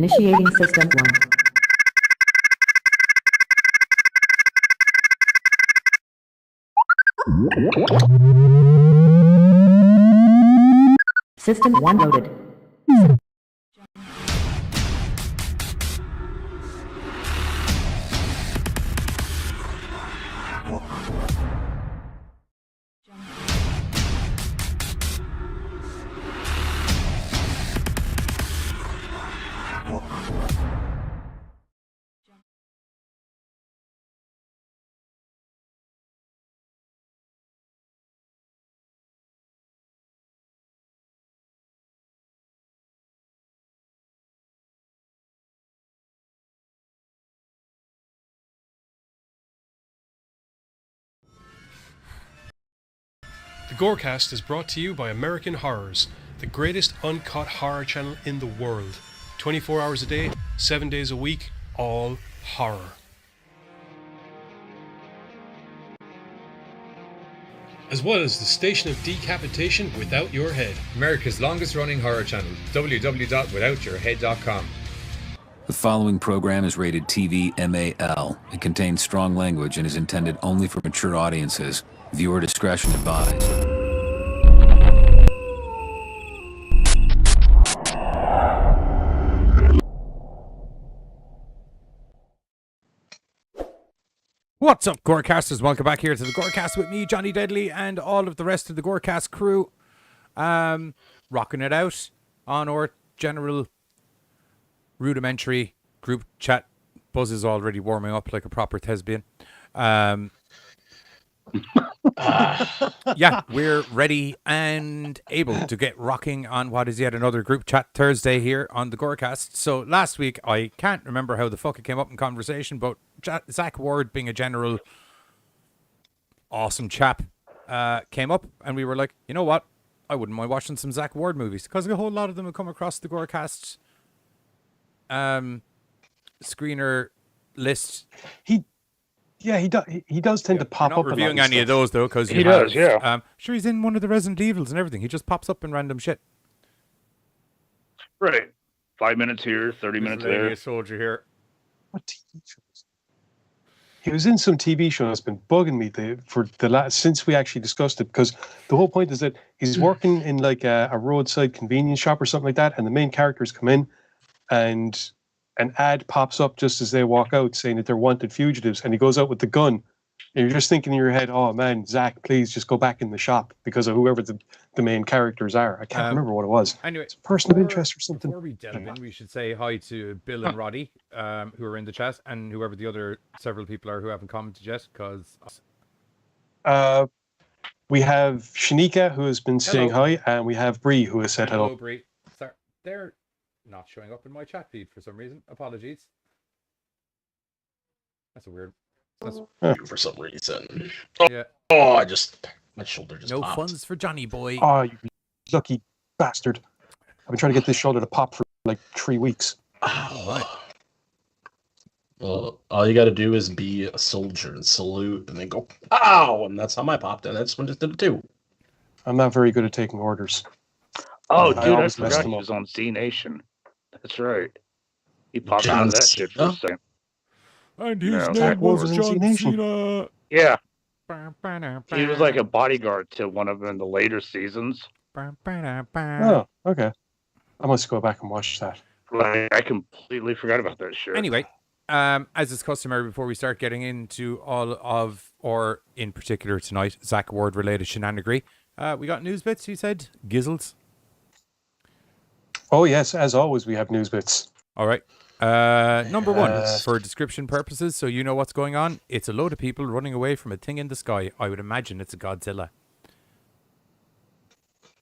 Initiating System 1. System 1 loaded. The Gorecast is brought to you by American Horrors, the greatest uncut horror channel in the world. 24 hours a day, 7 days a week, all horror. As well as the Station of Decapitation Without Your Head. America's longest running horror channel, www.withoutyourhead.com. The following program is rated TV MAL. It contains strong language and is intended only for mature audiences. Viewer discretion advised. What's up, Gorecasters? Welcome back here to the Gorecast with me, Johnny Deadly, and all of the rest of the Gorecast crew. Rocking it out on our general rudimentary group chat. Buzz is already warming up like a proper thespian. Yeah, we're ready and able to get rocking on what is yet another group chat Thursday here on the Gorecast. So last week, I can't remember how the fuck it came up in conversation, but Zack Ward, being a general awesome chap, came up and we were like, you know what? I wouldn't mind watching some Zack Ward movies because a whole lot of them have come across the Gorecast screener list. He does tend to pop We're up. not reviewing any of those though, because he does. Yeah. Sure, he's in one of the Resident Evils and everything. He just pops up in random shit. Right. 5 minutes here, 30 minutes there. A soldier here. What TV shows? He was in some TV show that's been bugging me since we actually discussed it, because the whole point is that he's working in like a roadside convenience shop or something like that, and the main characters come in and an ad pops up just as they walk out saying that they're wanted fugitives, and he goes out with the gun. And you're just thinking in your head, oh man, Zach, please just go back in the shop because of whoever the main characters are. I can't remember what it was. Anyway, it's a person of interest or something. Before we delve in, we should say hi to Bill and Roddy, who are in the chat, and whoever the other several people are who haven't commented yet, because... we have Shanika, who has been saying hi, and we have Bree, who has said hello. Hello, Bree. Sorry, they're not showing up in my chat feed for some reason. Apologies. That's a weird... For some reason. Yeah. Oh, my shoulder just no popped. funds for Johnny boy. Oh, you lucky bastard. I've been trying to get this shoulder to pop for like 3 weeks. Oh. Well, all you got to do is be a soldier and salute and then go, pow! And that's how I popped, and that's when just did it too. I'm not very good at taking orders. Oh, dude, I always mess forgot them he up. was on Z Nation. That's right. He popped John into that shit for a Cena? second. And his Yeah. name was Wolverine John Nation. Cena. Yeah. He was like a bodyguard to one of them in the later seasons. Oh, okay. I must go back and watch that. Like, I completely forgot about that shit. Anyway, as is customary, before we start getting into all of, or in particular tonight, Zack Ward related shenanigans, we got news bits, you said? Gizzles? Oh, yes, as always, we have news bits. All right. Number one, for description purposes, so you know what's going on, it's a load of people running away from a thing in the sky. I would imagine it's a Godzilla.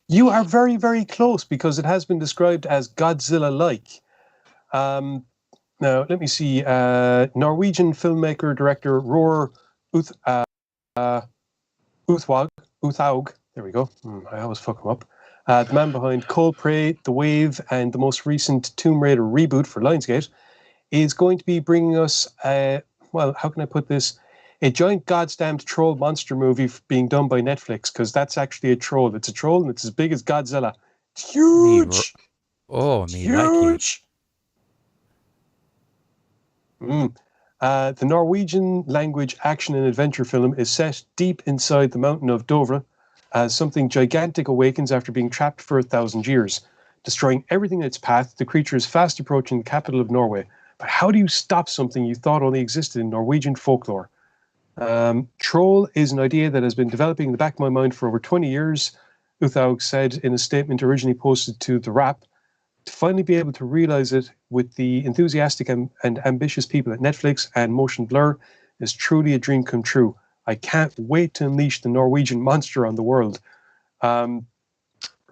You are very, very close because it has been described as Godzilla-like. Now, let me see. Norwegian filmmaker, director Roar Uthaug. There we go. I always fuck him up. The man behind Cold Prey, The Wave, and the most recent Tomb Raider reboot for Lionsgate is going to be bringing us, well, how can I put this? A giant goddamned troll monster movie being done by Netflix, because that's actually a troll. It's a troll and it's as big as Godzilla. It's huge. Oh, me huge. The Norwegian language action and adventure film is set deep inside the mountain of Dovre as something gigantic awakens after being trapped for 1,000 years. Destroying everything in its path, the creature is fast approaching the capital of Norway. But how do you stop something you thought only existed in Norwegian folklore? Troll is an idea that has been developing in the back of my mind for over 20 years, Uthaug said in a statement originally posted to The Wrap. To finally be able to realize it with the enthusiastic and ambitious people at Netflix and Motion Blur is truly a dream come true. I can't wait to unleash the Norwegian monster on the world.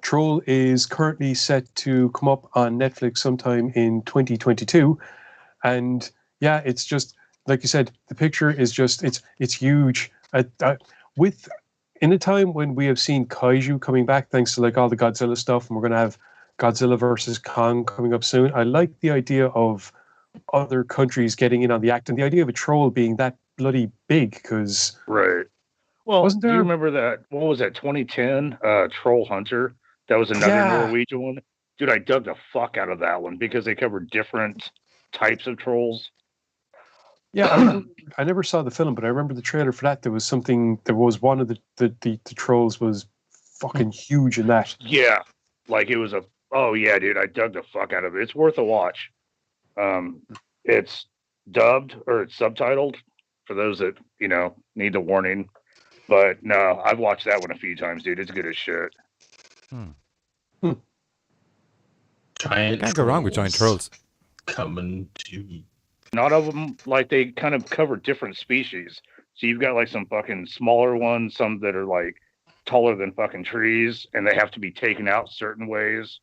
Troll is currently set to come up on Netflix sometime in 2022. And yeah, it's just, like you said, the picture is just, it's huge. In a time when we have seen kaiju coming back, thanks to like all the Godzilla stuff, and we're going to have Godzilla versus Kong coming up soon. I like the idea of other countries getting in on the act, and the idea of a troll being that bloody big, because right. Well, wasn't do there? you remember that? What was that? 2010 Troll Hunter. That was another Norwegian one. Dude, I dug the fuck out of that one because they covered different types of trolls. Yeah, I never saw the film, but I remember the trailer for that. There was one of the trolls was fucking huge in that. Yeah, like it was oh yeah, dude, I dug the fuck out of it. It's worth a watch. It's dubbed or it's subtitled for those that, need the warning. But no, I've watched that one a few times, dude. It's good as shit. Giant Can't go wrong with giant trolls. Coming to... Not of them, like they kind of cover different species. So you've got like some fucking smaller ones, some that are like taller than fucking trees, and they have to be taken out certain ways.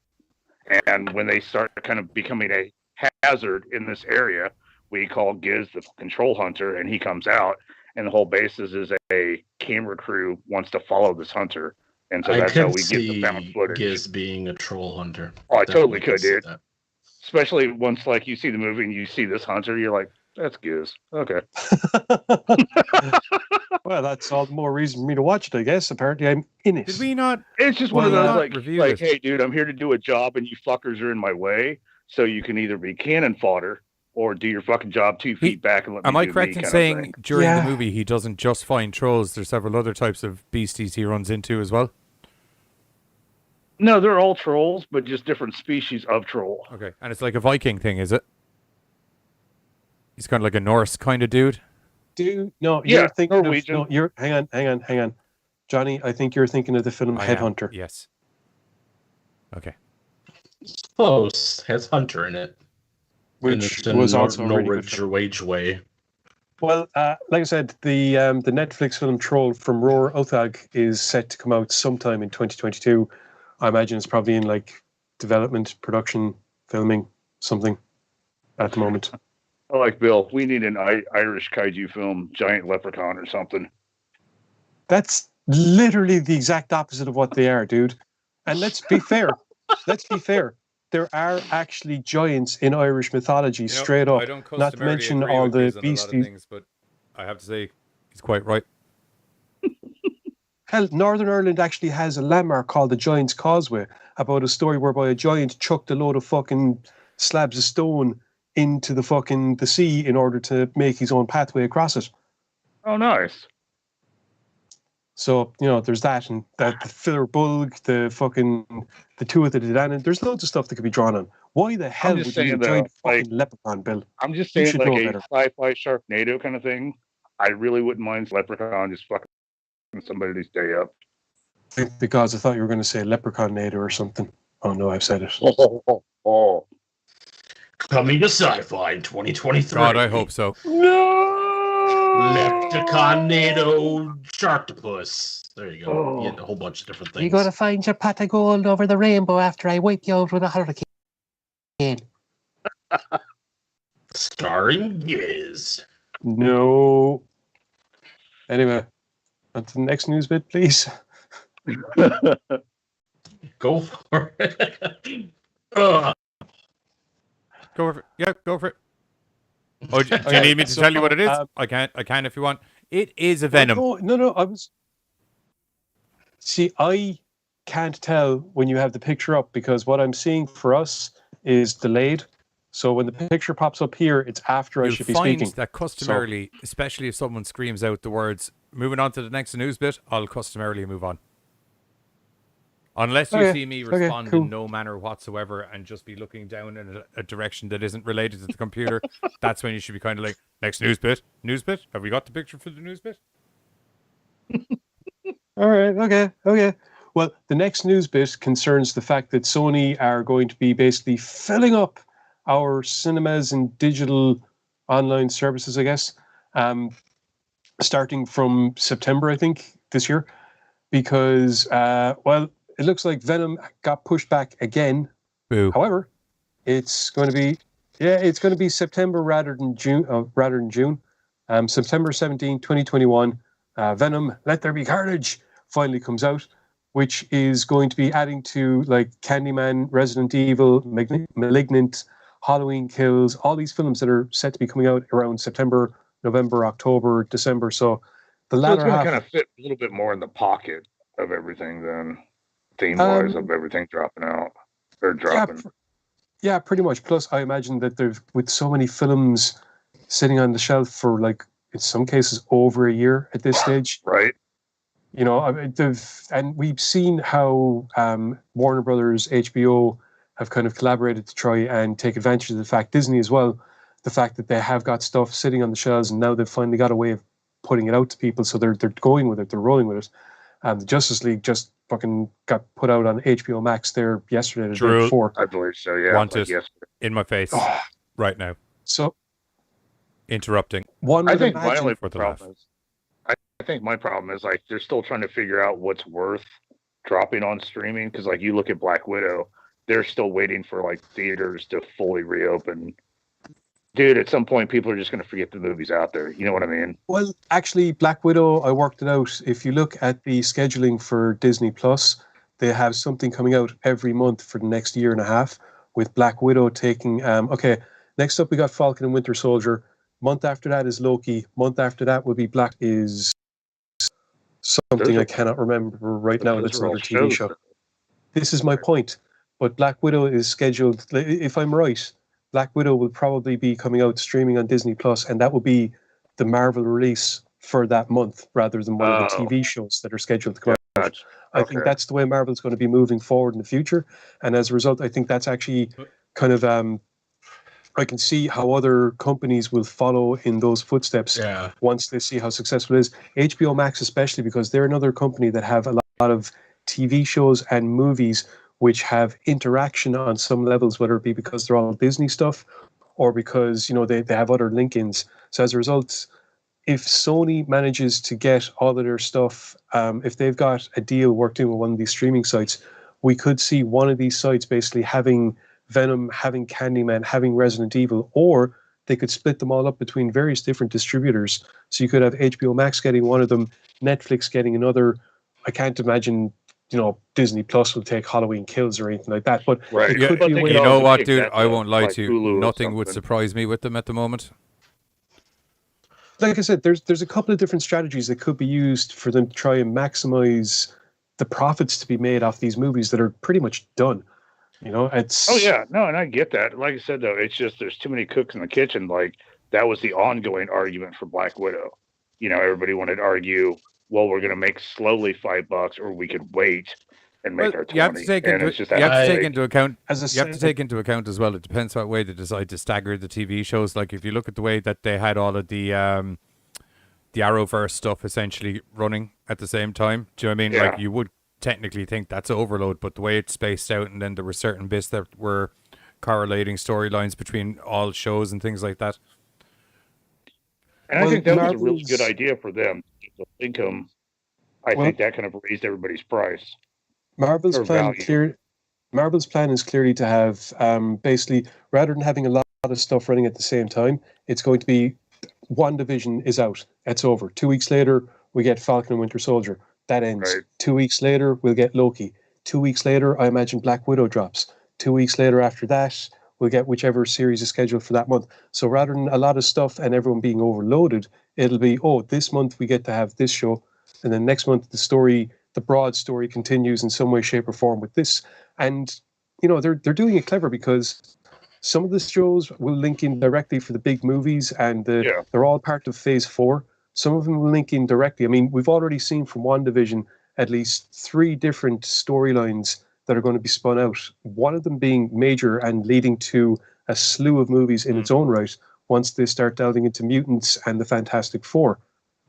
And when they start kind of becoming a hazard in this area, we call Giz the control hunter, and he comes out, and the whole basis is a camera crew wants to follow this hunter. And so that's how we get the found footage. Giz being a troll hunter. Oh, I totally could, dude. That. Especially once like you see the movie and you see this hunter, you're like, that's Giz. Okay. Well, that's all the more reason for me to watch it, I guess. Apparently I'm in it. Did we not? It's just one of those like it? Hey dude, I'm here to do a job and you fuckers are in my way. So you can either be cannon fodder or do your fucking job 2 feet back and let me Am I do correct me in kind of saying thing. during the movie he doesn't just find trolls, there's several other types of beasties he runs into as well? No, they're all trolls, but just different species of troll. Okay, and it's like a Viking thing, is it? He's kind of like a Norse kind of dude. Dude, no, Yeah, you're thinking Norwegian. of, no, you're hang on. Johnny, I think you're thinking of the film Headhunter. Yes. Okay. Close. Has Hunter in it. Which was also really good. Norwich way. Well, like I said, the Netflix film Troll from Roar Uthag is set to come out sometime in 2022. I imagine it's probably in like development, production, filming, something at the moment. I like Bill. We need an Irish kaiju film, Giant Leprechaun or something. That's literally the exact opposite of what they are, dude. And let's be fair. There are actually giants in Irish mythology, straight up. I don't not to mention all the beasties. Things, but I have to say, he's quite right. Hell, Northern Ireland actually has a landmark called the Giant's Causeway, about a story whereby a giant chucked a load of fucking slabs of stone into the sea in order to make his own pathway across it. Oh, nice. So, there's that, and the Filler Bulg, the two of the Didanan. There's loads of stuff that could be drawn on. Why the hell would you need a giant fucking leprechaun, Bill? I'm just saying, like a sci-fi Sharknado kind of thing. I really wouldn't mind Leprechaun just fucking somebody's day up. Because I thought you were going to say Leprechaun-nado or something. Oh, no, I've said it. Oh. Coming to sci-fi in 2023. God, I hope so. Leprechaun-nado Sharktopus. There you go. You get a whole bunch of different things. You got to find your pot of gold over the rainbow after I wipe you out with a hurricane. Starring Giz. No. Anyway, on to the next news bit, please. Go for it. Go for it. Yeah, go for it. Oh, do you need me to tell you what it is? I can if you want. It is a venom. No. See, I can't tell when you have the picture up because what I'm seeing for us is delayed. So when the picture pops up here, it's after I You'll should be find speaking. that customarily, especially if someone screams out the words, moving on to the next news bit, I'll customarily move on. Unless you see me respond in no manner whatsoever and just be looking down in a direction that isn't related to the computer, that's when you should be kind of like, next news bit? News bit? Have we got the picture for the news bit? All right, okay. Well, the next news bit concerns the fact that Sony are going to be basically filling up our cinemas and digital online services, I guess, starting from September, I think, this year, because, well, it looks like Venom got pushed back again. Boo. However, it's going to be September rather than June. September 17, 2021, Venom, Let There Be Carnage finally comes out, which is going to be adding to like Candyman, Resident Evil, Malignant, Halloween Kills, all these films that are set to be coming out around September, November, October, December. So the latter it's going half to kind of fit a little bit more in the pocket of everything than theme-wise of everything dropping out or dropping. Yeah, pretty much. Plus, I imagine that with so many films sitting on the shelf for like in some cases over a year at this stage, right? You know, and we've seen how Warner Brothers, HBO have kind of collaborated to try and take advantage of the fact, Disney as well, the fact that they have got stuff sitting on the shelves and now they've finally got a way of putting it out to people. So they're going with it, they're rolling with it. The Justice League just fucking got put out on HBO Max there yesterday, the day before. I believe so, yeah. Want it in my face right now. So interrupting. I think my only problem is I think my problem is like they're still trying to figure out what's worth dropping on streaming, because like you look at Black Widow, they're still waiting for like theaters to fully reopen. Dude, at some point people are just going to forget the movie's out there. You know what I mean? Well, actually, Black Widow, I worked it out. If you look at the scheduling for Disney Plus, they have something coming out every month for the next year and a half, with Black Widow taking okay, next up we got Falcon and Winter Soldier. Month after that is Loki. Month after that will be Black is something I cannot remember right now. That's another TV show. This is my point. But Black Widow is scheduled, if I'm right, Black Widow will probably be coming out streaming on Disney Plus, and that will be the Marvel release for that month rather than one of the TV shows that are scheduled to come out. I think that's the way Marvel's going to be moving forward in the future. And as a result, I think that's actually kind of I can see how other companies will follow in those footsteps once they see how successful it is. HBO Max especially, because they're another company that have a lot of TV shows and movies which have interaction on some levels, whether it be because they're all Disney stuff or because, you know, they have other link-ins. So as a result, if Sony manages to get all of their stuff, if they've got a deal worked in with one of these streaming sites, we could see one of these sites basically having Venom, having Candyman, having Resident Evil, or they could split them all up between various different distributors. So you could have HBO Max getting one of them, Netflix getting another. I can't imagine, you know, Disney Plus will take Halloween Kills or anything like that. But it could be a way. You know what, dude? I won't lie to you. Nothing would surprise me with them at the moment. Like I said, there's a couple of different strategies that could be used for them to try and maximize the profits to be made off these movies that are pretty much done. You know, it's... Oh, yeah. No, and I get that. Like I said, though, it's just there's too many cooks in the kitchen. Like, that was the ongoing argument for Black Widow. You know, everybody wanted to argue, well, we're going to make slowly $5, or we could wait and make our 20. You have to take into account as well. It depends what way they decide to stagger the TV shows. Like, if you look at the way that they had all of the Arrowverse stuff essentially running at the same time, do you know what I mean? Yeah. Like, you would technically think that's overload, but the way it's spaced out, and then there were certain bits that were correlating storylines between all shows and things like that. And I think that was a real good idea for them. The income, I think that kind of raised everybody's price. Marvel's plan is clearly to have basically, rather than having a lot of stuff running at the same time, it's going to be one division is out. It's over. 2 weeks later, we get Falcon and Winter Soldier. That ends. Right. 2 weeks later, we'll get Loki. 2 weeks later, I imagine Black Widow drops. 2 weeks later after that, we'll get whichever series is scheduled for that month. So rather than a lot of stuff and everyone being overloaded, it'll be, this month we get to have this show. And then next month, the broad story continues in some way, shape or form with this. And, you know, they're doing it clever because some of the shows will link in directly for the big movies, and they're all part of Phase 4. Some of them will link in directly. I mean, we've already seen from WandaVision at least 3 different storylines that are going to be spun out. One of them being major and leading to a slew of movies in its own right once they start delving into mutants and the Fantastic Four.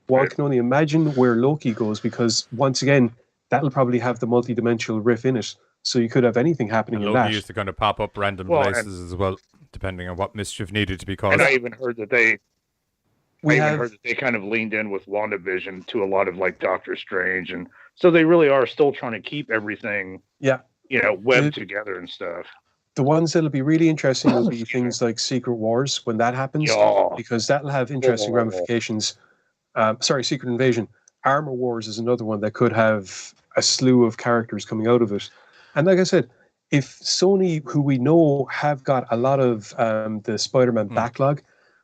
One can only imagine where Loki goes, because once again, that'll probably have the multi-dimensional riff in it. So you could have anything happening and in Loki that. used to kind of pop up random places as well, depending on what mischief needed to be caused. And I even heard that they kind of leaned in with WandaVision to a lot of like Doctor Strange, and so they really are still trying to keep everything, webbed together and stuff. The ones that'll be really interesting will be things like Secret Wars when that happens, because that'll have interesting ramifications. Secret Invasion. Armor Wars is another one that could have a slew of characters coming out of it. And like I said, if Sony, who we know have got a lot of the Spider-Man backlog,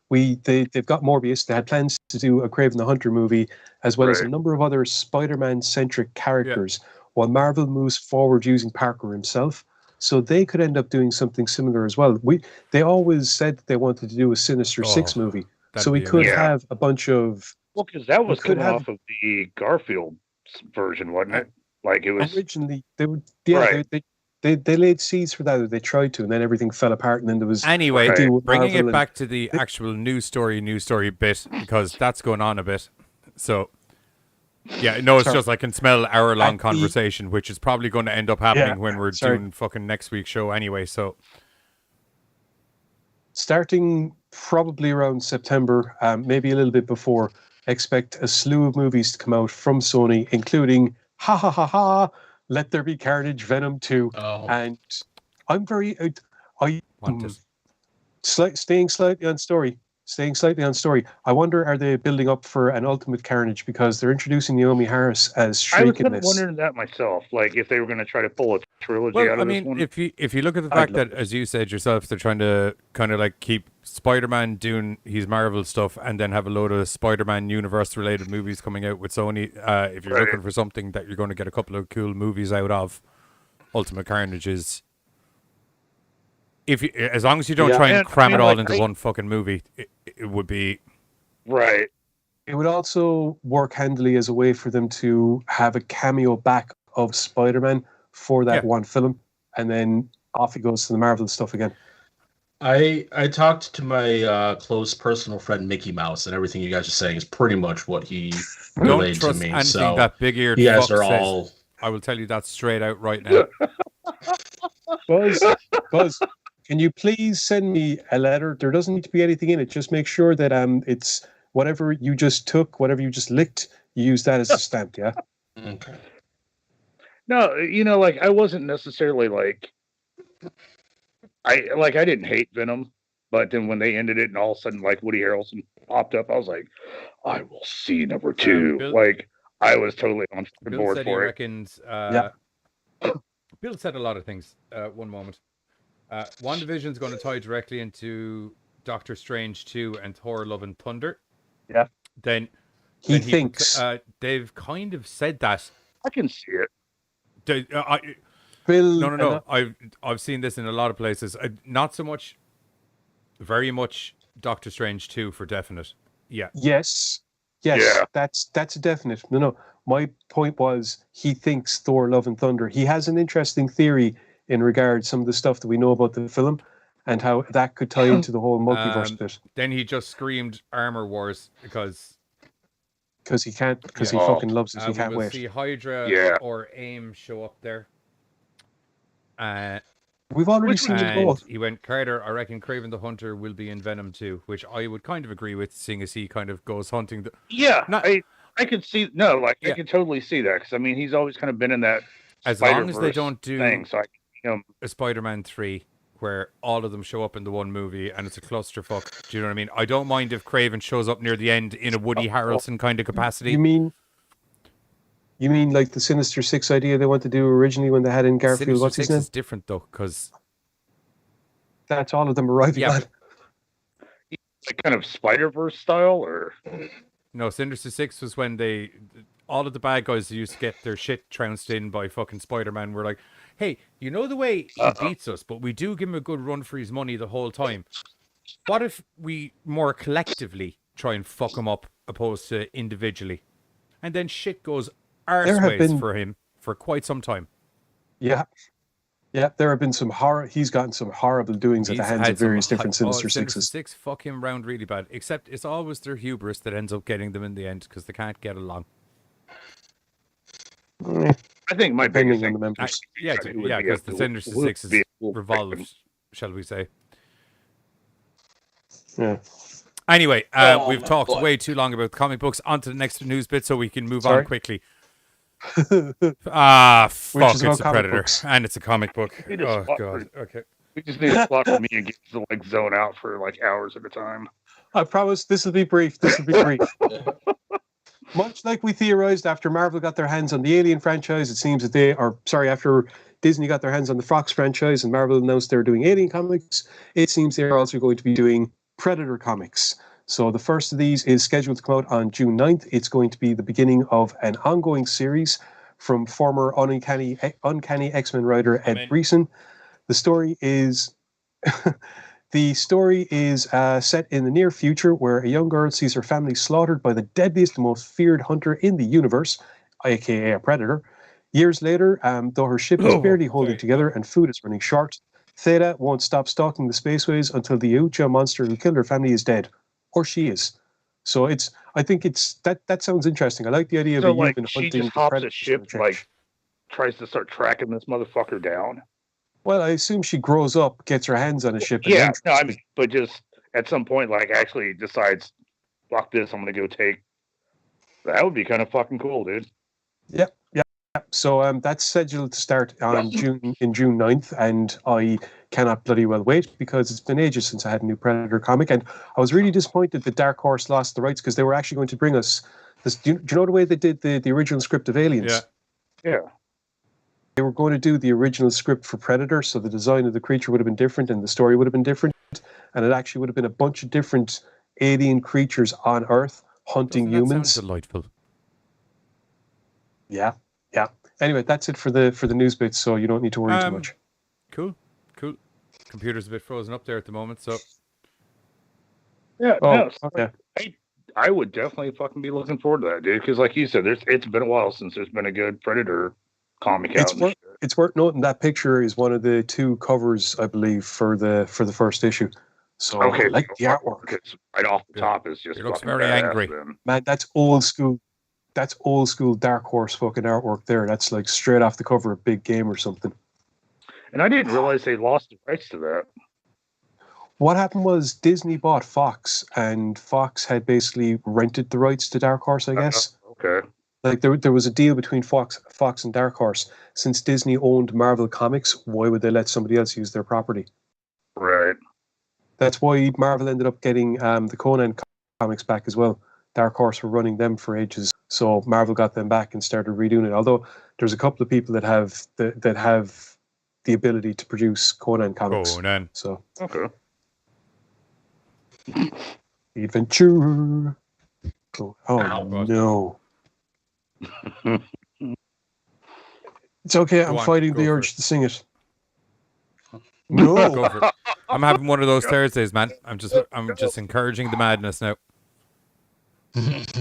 they've got Morbius. They had plans to do a Kraven the Hunter movie, as well as a number of other Spider-Man-centric characters, while Marvel moves forward using Parker himself. So they could end up doing something similar as well. They always said that they wanted to do a Sinister Six movie. So we could have a bunch of... Well, because that was coming off of the Garfield version, wasn't it? Like it was... Originally, they would... They laid seeds for that, or they tried to, and then everything fell apart, and then there was... Anyway, bringing it back to the actual news story bit, because that's going on a bit. So, it's just I can smell hour-long conversation, which is probably going to end up happening when we're doing fucking next week's show anyway, so... Starting probably around September, maybe a little bit before, expect a slew of movies to come out from Sony, including Let There Be Carnage, Venom 2, and I'm very... staying slightly on story. I wonder, are they building up for an Ultimate Carnage, because they're introducing Naomi Harris as Shriek in this. I was kind of wondering that myself, like if they were going to try to pull a trilogy out of this one. If you look at the fact that, as you said yourself, they're trying to kind of like keep Spider-Man doing his Marvel stuff and then have a load of Spider-Man universe-related movies coming out with Sony. If you're looking for something that you're going to get a couple of cool movies out of, Ultimate Carnage is... as long as you don't try and cram it all into one fucking movie, it would be... Right. It would also work handily as a way for them to have a cameo back of Spider-Man for that one film, and then off he goes to the Marvel stuff again. I talked to my close personal friend Mickey Mouse, and everything you guys are saying is pretty much what he relayed to me. Anything so that big-eared you guys fuck are says. all... I will tell you that straight out right now. Buzz, can you please send me a letter? There doesn't need to be anything in it. Just make sure that it's whatever you just took, whatever you just licked, you use that as a stamp, yeah? Okay. No, I wasn't necessarily I didn't hate Venom, but then when they ended it and all of a sudden like Woody Harrelson popped up, I was like, I will see number 2. I was totally on board said for he it. Reckons, Bill said a lot of things. One moment. WandaVision's going to tie directly into Doctor Strange 2 and Thor: Love and Thunder. Yeah. Then he thinks they've kind of said that. I can see it. Bill, No. I've seen this in a lot of places. Not so much. Very much Doctor Strange 2 for definite. Yeah. Yes. That's a definite. No. My point was he thinks Thor: Love and Thunder. He has an interesting theory in regard to some of the stuff that we know about the film and how that could tie into the whole multiverse bit. Then he just screamed Armor Wars because he can't, because he fucking loves it. He can't wait. See Hydra or AIM show up there. We've already seen them both. He went, Carter, I reckon Kraven the Hunter will be in Venom 2, which I would kind of agree with, seeing as he kind of goes hunting. I could see, I could totally see that, because he's always kind of been in that as long as they don't do thing, so a Spider-Man 3 where all of them show up in the one movie and it's a clusterfuck. Do you know what I mean? I don't mind if Kraven shows up near the end in a Woody Harrelson kind of capacity. You mean like the Sinister Six idea they wanted to do originally when they had in Garfield? Sinister What's his name? Six is different though, because that's all of them arriving on. Like kind of Spider-Verse style, or no? Sinister Six was when all of the bad guys who used to get their shit trounced in by fucking Spider-Man were like, hey, you know the way he beats us, but we do give him a good run for his money the whole time. What if we more collectively try and fuck him up opposed to individually? And then shit goes arseways for him for quite some time. Yeah. Yeah, there have been some horror. He's gotten some horrible doings at the hands of various different Sinister Sixes. Six fuck him round really bad. Except it's always their hubris that ends up getting them in the end because they can't get along. I think my biggest on the members. Because the Sinister Sixes revolved, shall we say? Yeah. Anyway, we've talked way too long about comic books. On to the next news bit, so we can move on quickly. Fuck! It's a Predator, and it's a comic book. Oh god. Okay. We just need a spot for me and get to like zone out for like hours at a time. I promise this will be brief. Much like we theorized after Marvel got their hands on the Alien franchise, it seems that after Disney got their hands on the Fox franchise and Marvel announced they're doing Alien comics, it seems they're also going to be doing Predator comics. So the first of these is scheduled to come out on June 9th. It's going to be the beginning of an ongoing series from former Uncanny X-Men writer Ed Brisson. The story is set in the near future where a young girl sees her family slaughtered by the deadliest and most feared hunter in the universe, aka a predator. Years later, though her ship is barely holding together and food is running short, Theta won't stop stalking the spaceways until the Ucha monster who killed her family is dead. Or she is. So I think that sounds interesting. I like the idea of a human she hunting just hops a ship, like tries to start tracking this motherfucker down. Well, I assume she grows up, gets her hands on a ship. Yeah, no, I mean, but just at some point, like actually decides, fuck this, I'm gonna go take. That would be kind of fucking cool, dude. Yep. So that's scheduled to start on June 9th, and I cannot bloody well wait because it's been ages since I had a new Predator comic, and I was really disappointed that Dark Horse lost the rights because they were actually going to bring us this. Do you know the way they did the original script of Aliens? Yeah. They were going to do the original script for Predator, so the design of the creature would have been different and the story would have been different, and it actually would have been a bunch of different alien creatures on Earth hunting humans. Sounds delightful. Yeah. Anyway, that's it for the news bits, so you don't need to worry too much. Cool. Computer's a bit frozen up there at the moment, so. Yeah. Okay. I would definitely fucking be looking forward to that, dude. Because like you said, it's been a while since there's been a good Predator comic out. It's worth noting that picture is one of the two covers, I believe, for the first issue. So okay, I like the artwork. It's right off the top is just. It looks very angry. Man, that's old school. That's old school Dark Horse fucking artwork there. That's like straight off the cover of Big Game or something. And I didn't realize they lost the rights to that. What happened was Disney bought Fox, and Fox had basically rented the rights to Dark Horse, I guess. Okay. Like there was a deal between Fox and Dark Horse. Since Disney owned Marvel Comics, why would they let somebody else use their property? Right. That's why Marvel ended up getting the Conan comics back as well. Dark Horse were running them for ages, so Marvel got them back and started redoing it. Although there's a couple of people that have the ability to produce Conan comics. Conan. So okay. Adventure. No. It's okay. I'm fighting the urge to sing it. No. Go for it. I'm having one of those Thursdays, man. I'm just encouraging the madness now.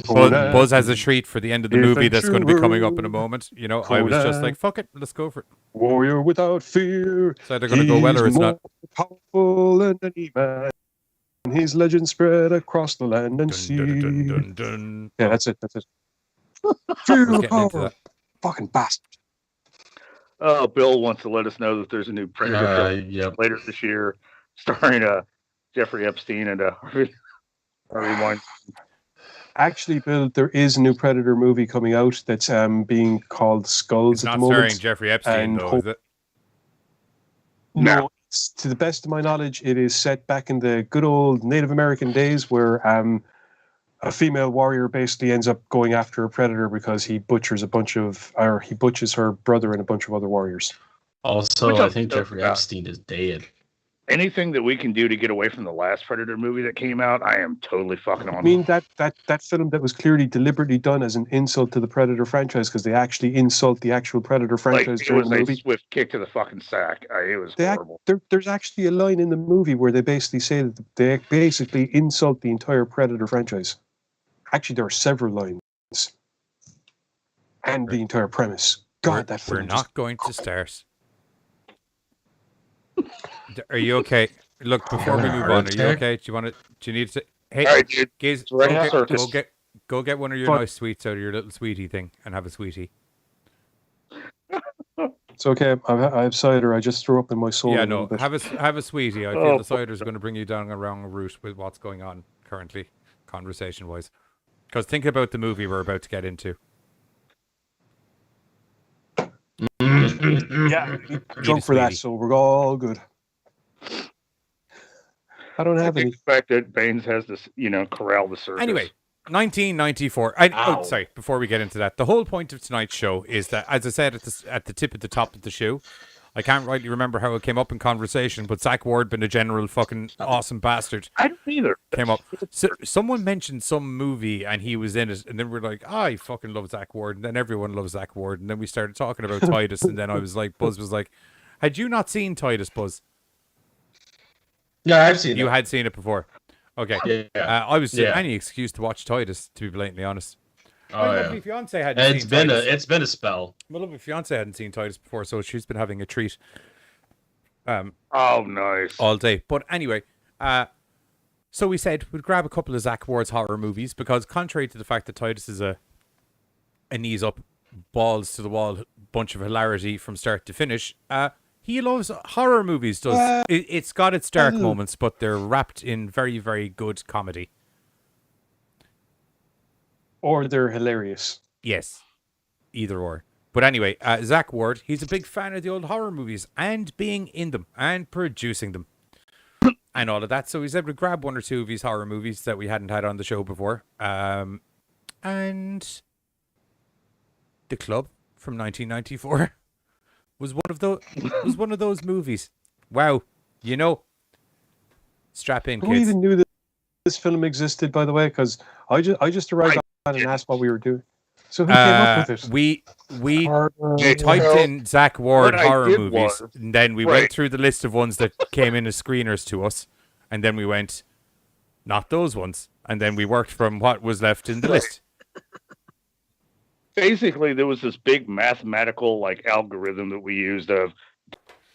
Buzz has a treat for the end of the movie that's going to be coming up in a moment. You know, I was just like, fuck it, let's go for it. Warrior without fear. It's either going to go well or it's not. Powerful than any man. His legend spread across the land and sea. Yeah, that's it. Fear power. Fucking bastard. Bill wants to let us know that there's a new Predator film later this year, starring Jeffrey Epstein and Harvey Weinstein. Actually, Bill, there is a new Predator movie coming out that's being called Skulls at the moment. It's not starring Jeffrey Epstein, though, is it? No, to the best of my knowledge, it is set back in the good old Native American days where a female warrior basically ends up going after a predator because he butchers her brother and a bunch of other warriors. Also, I think Jeffrey Epstein is dead. anything that we can do to get away from the last Predator movie that came out, I am totally fucking on. I mean, that film that was clearly deliberately done as an insult to the Predator franchise, because they actually insult the actual Predator franchise it during was the a movie. swift kick to the fucking sack. It was horrible. There's actually a line in the movie where they basically say that they basically insult the entire Predator franchise. Actually, there are several lines. And the entire premise. God, that film we're not going to start. Are you okay? Look, before we move on, are you okay? Do you need to? Hey, All right, dude. Giz, Right go get one of your nice sweets out of your little sweetie thing and have a sweetie. It's okay. I have cider. I just threw up in my soul. Yeah, a little no, bit. have a sweetie. I feel the cider's going to bring you down a wrong route with what's going on currently, conversation-wise. Because think about the movie we're about to get into. Yeah, drunk for that, so we're all good. I don't have any. The fact that Baines has this, corral the circus. Anyway, 1994. Sorry, before we get into that, the whole point of tonight's show is that, as I said at the tip at the top of the show, I can't rightly remember how it came up in conversation, but Zack Ward, being a general fucking awesome bastard, I don't either. Came up. So someone mentioned some movie and he was in it, and then we're like, I fucking love Zack Ward, and then everyone loves Zack Ward, and then we started talking about Titus, and then I was like, Buzz was like, had you not seen Titus, Buzz? Yeah, I've seen it. You had seen it before. Okay. Yeah. I was any excuse to watch Titus, to be blatantly honest. Oh, My yeah. lovely fiance hadn't It's seen been Titus. it's been a spell. My lovely fiance hadn't seen Titus before, so she's been having a treat. Oh, nice. All day. But anyway, so we said we'd grab a couple of Zack Ward's horror movies, because contrary to the fact that Titus is a knees up, balls to the wall bunch of hilarity from start to finish, he loves horror movies. It's got its dark moments, but they're wrapped in very, very good comedy. Or they're hilarious. Yes, either or. But anyway, Zack Ward, he's a big fan of the old horror movies and being in them and producing them and all of that. So he's able to grab one or two of these horror movies that we hadn't had on the show before. And The Club from 1994 was one of those movies. Wow, strap in, Who kids. even knew that this film existed, by the way? Because I just arrived on and asked what we were doing. So who came up with it? We typed in Zack Ward horror movies, and then we went through the list of ones that came in as screeners to us, and then we went, not those ones, and then we worked from what was left in the list. Basically, there was this big mathematical algorithm that we used of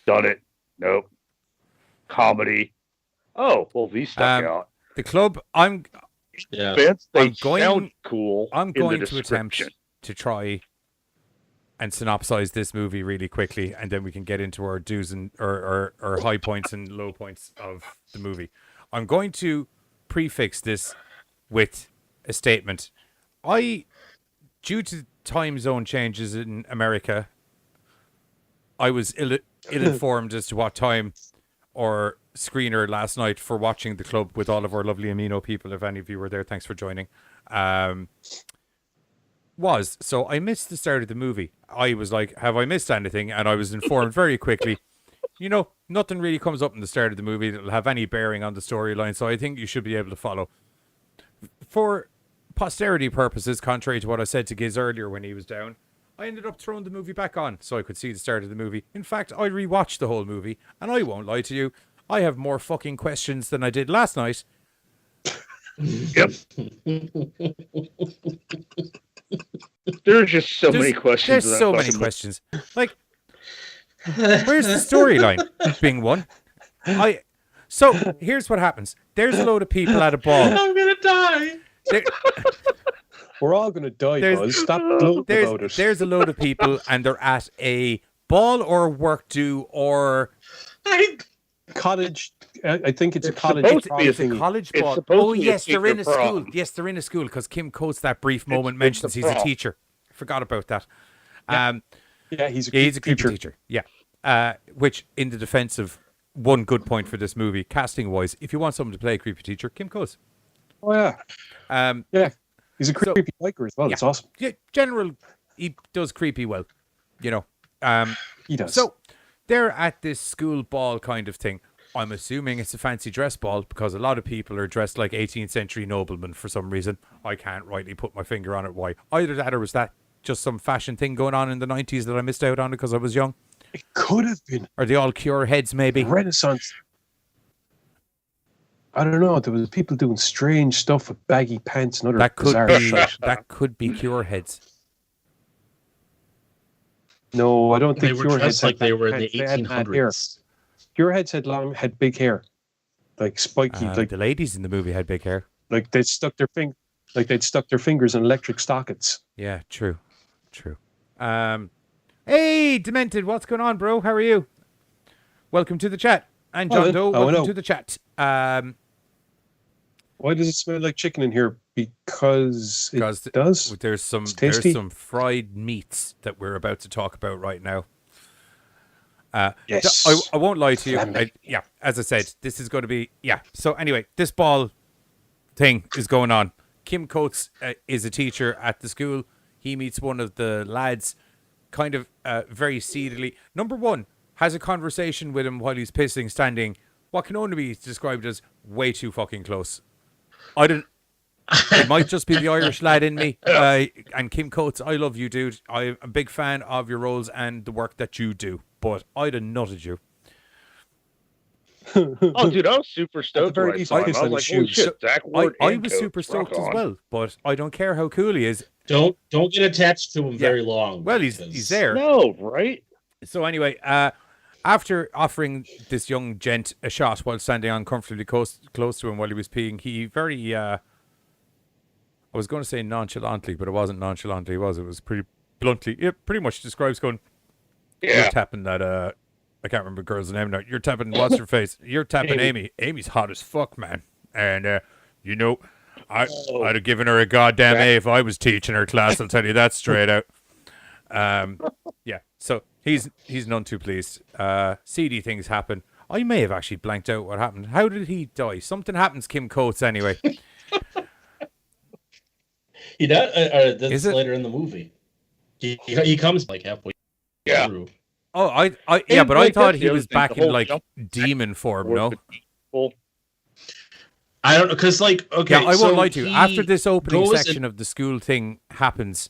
done it, nope, comedy. Oh, well, these stuck out. The Club, sound cool. I'm going to attempt to try and synopsize this movie really quickly, and then we can get into our do's and or high points and low points of the movie. I'm going to prefix this with a statement. Due to time zone changes in America, I was ill-informed as to what time or screener last night for watching The Club with all of our lovely Amino people. If any of you were there, thanks for joining. So I missed the start of the movie. I was like, have I missed anything? And I was informed very quickly, nothing really comes up in the start of the movie that will have any bearing on the storyline, so I think you should be able to follow. For posterity purposes, contrary to what I said to Giz earlier when he was down, I ended up throwing the movie back on so I could see the start of the movie. In fact, I rewatched the whole movie, and I won't lie to you, I have more fucking questions than I did last night. Yep. There's just so many questions. There's so many questions. Like, where's the storyline being won? So here's what happens. There's a load of people at a ball. I'm gonna die. We're all going to die, Buzz. Stop gloating about it. There's a load of people, and they're at a ball or work do or college. I think it's a college. It's a college ball. Oh, yes, they're in a school. Yes, they're in a school because Kim Coates, that brief moment, mentions he's a teacher. I forgot about that. Yeah, he's a creepy teacher. Yeah. Which, in the defense of one good point for this movie, casting-wise, if you want someone to play a creepy teacher, Kim Coates. Oh, yeah. Yeah. He's a creepy biker as well. Yeah. It's awesome. Yeah, he does creepy well, He does. So they're at this school ball kind of thing. I'm assuming it's a fancy dress ball because a lot of people are dressed like 18th century noblemen for some reason. I can't rightly put my finger on it why. Either that or was that just some fashion thing going on in the 90s that I missed out on because I was young? It could have been. Are they all cure heads maybe? Renaissance. I don't know. There was people doing strange stuff with baggy pants and other That could bizarre be shit. that could be cure heads. No, I don't They think were Cure dressed Heads like had they were in the baggy pants. They had mad hair. 1800s. Cure Heads had big hair, like spiky, like The ladies in the movie had big hair. they'd stuck their fingers in electric sockets. Yeah, true. Hey, Demented, what's going on, bro? How are you? Welcome to the chat. And John Doe, welcome to the chat. Why does it smell like chicken in here? Because it does. There's some fried meats that we're about to talk about right now. Yes. I won't lie to you. As I said, this is going to be So anyway, this ball thing is going on. Kim Coates is a teacher at the school. He meets one of the lads, kind of very seedily. Number one, has a conversation with him while he's pissing, standing what can only be described as way too fucking close. It might just be the Irish lad in me. And Kim Coates, I love you, dude. I'm a big fan of your roles and the work that you do. But I'd have nutted you. Oh, dude, I was super stoked when I saw him. I was like, holy shit, Zack Ward. I was super stoked as well, but I don't care how cool he is. Don't get attached to him very long. Well, he's there. No, right? So anyway, after offering this young gent a shot while standing uncomfortably close to him while he was peeing, he very, I was going to say nonchalantly, but it wasn't nonchalantly, it was pretty bluntly. It pretty much describes going, you're tapping that, I can't remember the girl's name now. You're tapping, what's her face? You're tapping Amy. Amy's hot as fuck, man. And, I'd have given her a goddamn A if I was teaching her class, I'll tell you that straight out. So he's none too pleased. Seedy things happen. I may have actually blanked out what happened. How did he die? Something happens, Kim Coates, anyway. He does. That's Is it? later in the movie. He comes like halfway through. Oh, but I thought he was back in like demon form. No, I don't know because I won't lie to you. After this opening section of the school thing happens,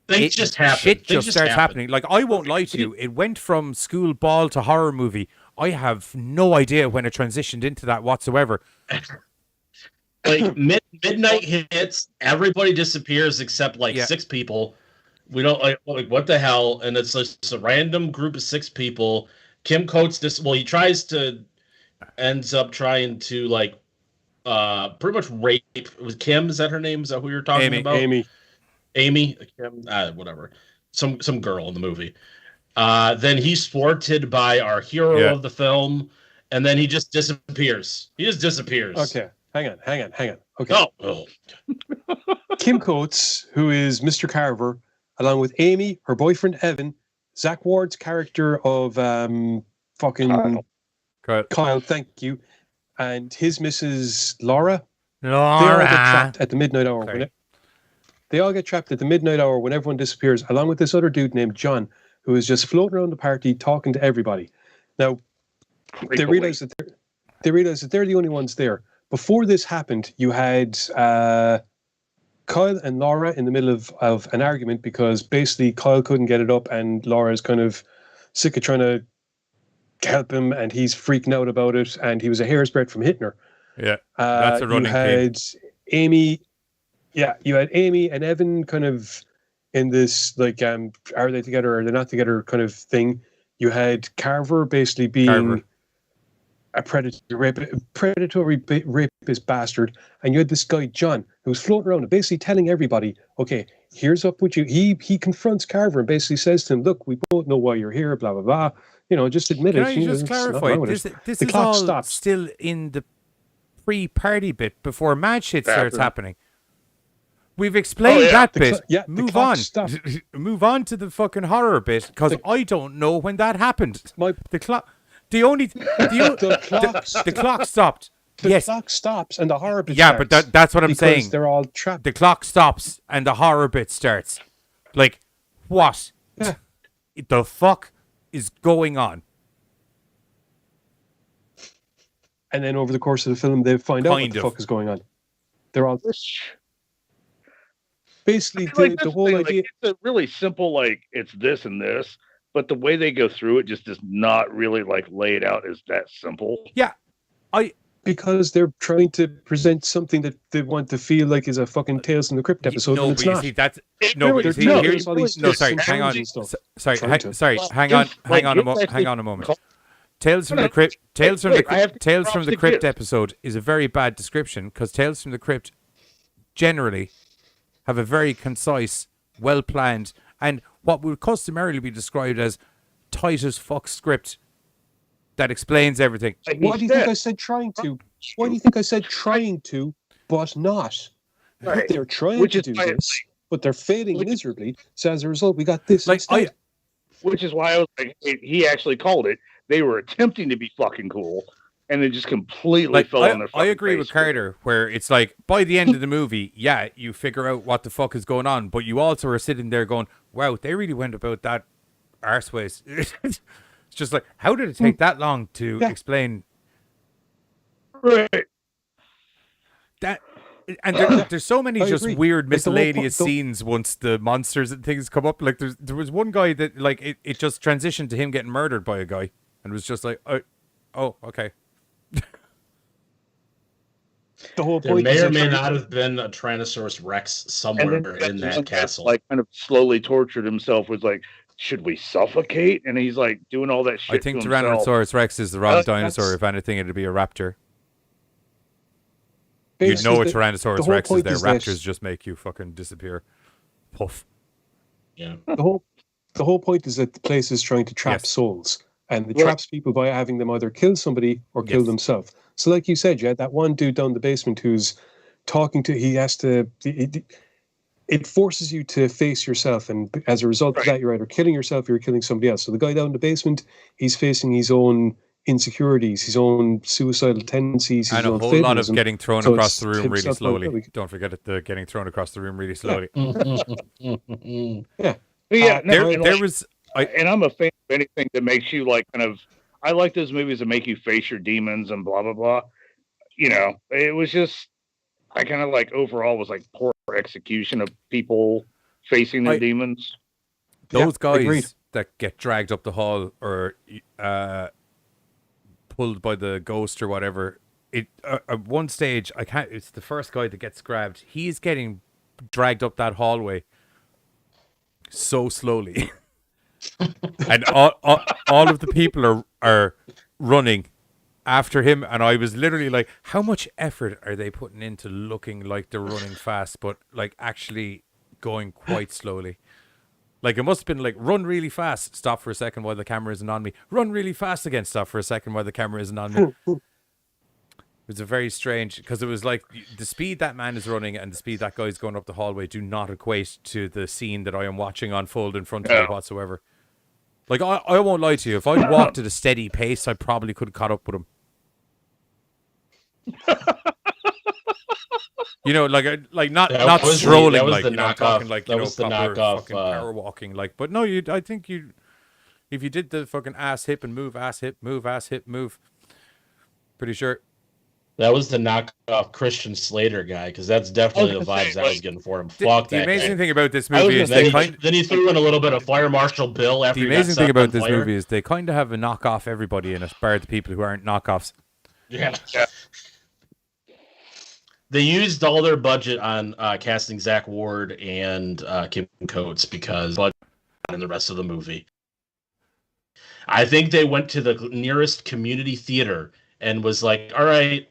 things just happen. Shit just starts happening. Like I won't lie to you, it went from school ball to horror movie. I have no idea when it transitioned into that whatsoever. Like midnight hits, everybody disappears except six people. We don't like what the hell, and it's just a random group of six people. Kim Coates he ends up trying to pretty much rape. It was Kim, is that her name? Is that who you're talking about? Amy, Kim, whatever. Some girl in the movie. Then he's thwarted by our hero of the film, and then he just disappears. Okay, hang on. Okay. Oh. Kim Coates, who is Mr. Carver, along with Amy, her boyfriend Evan, Zack Ward's character of Kyle, thank you, and his Mrs. Laura. They all get trapped at the midnight hour. They all get trapped at the midnight hour when everyone disappears, along with this other dude named John, who is just floating around the party talking to everybody. Now, they realize that they're the only ones there. Before this happened, you had Kyle and Laura in the middle of an argument because basically Kyle couldn't get it up and Laura's kind of sick of trying to help him and he's freaking out about it and he was a hair's breadth from hitting her. Yeah, that's a running theme. You had Amy and Evan kind of in this are they together or are they not together kind of thing. You had Carver basically being a predatory rapist bastard, and you had this guy John who was floating around and basically telling everybody, okay, here's up with you. He confronts Carver and basically says to him, look, we both know why you're here, blah blah blah. Just admit it. Can I just clarify? This is all still in the pre-party bit before mad shit starts happening. We've explained that bit. Move on. Move on to the fucking horror bit because I don't know when that happened. The clock stopped. The clock stops and the horror bit starts. But that's what I'm saying. They're all trapped. The clock stops and the horror bit starts. Like, what the fuck is going on? and then over the course of the film, they find out what Kind the of. fuck is going on. They're all I basically feel like the that's whole the thing, idea. it's a really simple, like it's this and this, but the way they go through it just does not really like lay it out as that simple. Yeah, Because they're trying to present something that they want to feel like is a fucking Tales from the Crypt episode, no, and but it's you not. see, that's It no, really- but you see, no, here's it really no, does. sorry, It's hang on, really- sorry, Trying to. sorry, Well, hang on, it's hang like on a it's hang on a actually moment. called- Tales from No, the Crypt, Tales from the wait, I have to Tales from cross the the Crypt gift. episode is a very bad description because Tales from the Crypt generally have a very concise, well planned, and what would customarily be described as Titus fuck script that explains everything. Like he Why do you think said. I said trying to? Why do you think I said trying to, but not? Right. They're trying Which to is do why it's this, but they're failing Which- miserably. So as a result, we got this Like instead. Which is why I was like, he actually called it. They were attempting to be fucking cool, and they just completely like fell on their I fucking agree with face. Carter, where it's like by the end of the movie, yeah, you figure out what the fuck is going on, but you also are sitting there going, "Wow, they really went about that arseways." It's just like, how did it take that long to Yeah. explain Right. that? And there's so many I just agree. weird Like, the whole miscellaneous point- scenes once the monsters and things come up. Like there was one guy that like it just transitioned to him getting murdered by a guy, and it was just like, oh, okay. The whole There point may is or they're may trying- not have been a Tyrannosaurus Rex And somewhere then in that one guy, castle. like kind of slowly tortured himself. Was like, should we suffocate? And he's like doing all that shit. I think to himself. Tyrannosaurus Rex is the wrong That's- dinosaur. If anything, it'd be a raptor. You'd basically know a the- Tyrannosaurus the whole Rex is point there. is that- Raptors just make you fucking disappear. Puff. Yeah. The whole point is that the place is trying to trap Yes. souls, and it Right. traps people by having them either kill somebody or kill Yes. themselves. So, like you said, you had that one dude down the basement who's talking to. He has to. It forces you to face yourself, and as a result of Right. that, you're either killing yourself or you're killing somebody else. So the guy down in the basement, he's facing his own insecurities, his own suicidal tendencies, his And a own whole lot of fatalism. getting thrown So across it's the room really himself slowly. on- Don't forget it, the getting thrown across the room really slowly. Yeah, Uh, no, There, and, there like, was. and I'm a fan of anything that makes you like kind of. I like those movies that make you face your demons and blah blah blah. You know, it was just. I kind of like overall was like poor execution of people facing their I- demons. Those Yeah, agreed. guys that get dragged up the hall or pulled by the ghost or whatever. It at one stage, I can't. It's the first guy that gets grabbed. He's getting dragged up that hallway so slowly, and all of the people are running after him. And I was literally like, how much effort are they putting into looking like they're running fast, but like actually going quite slowly? Like, it must have been like, run really fast, stop for a second while the camera isn't on me. Run really fast again, stop for a second while the camera isn't on me. It was a very strange, because it was like, the speed that man is running and the speed that guy's going up the hallway do not equate to the scene that I am watching unfold in front of me No. whatsoever. Like, I won't lie to you, if I'd walked at a steady pace, I probably could have caught up with him. You know, like not That not was the- strolling, that was like, the you know, I'm knockoff- talking like, that you know, was the proper knockoff, fucking power walking, like. But no, I think if you did the fucking ass hip and move, ass hip, move, ass hip, move, pretty sure. That was the knockoff Christian Slater guy, because that's definitely the gonna say, vibes I was like, getting for him. The Fuck that amazing guy. thing about this I was movie gonna is Then they he, kind. then he threw in a little bit of Fire Marshal Bill after The he got amazing set thing on about this fire. movie is they kind of have a knockoff everybody in it, bar the people who aren't knockoffs. Yeah. Yeah. They used all their budget on casting Zack Ward and Kim Coates because in the rest of the movie. I think they went to the nearest community theater and was like, all right,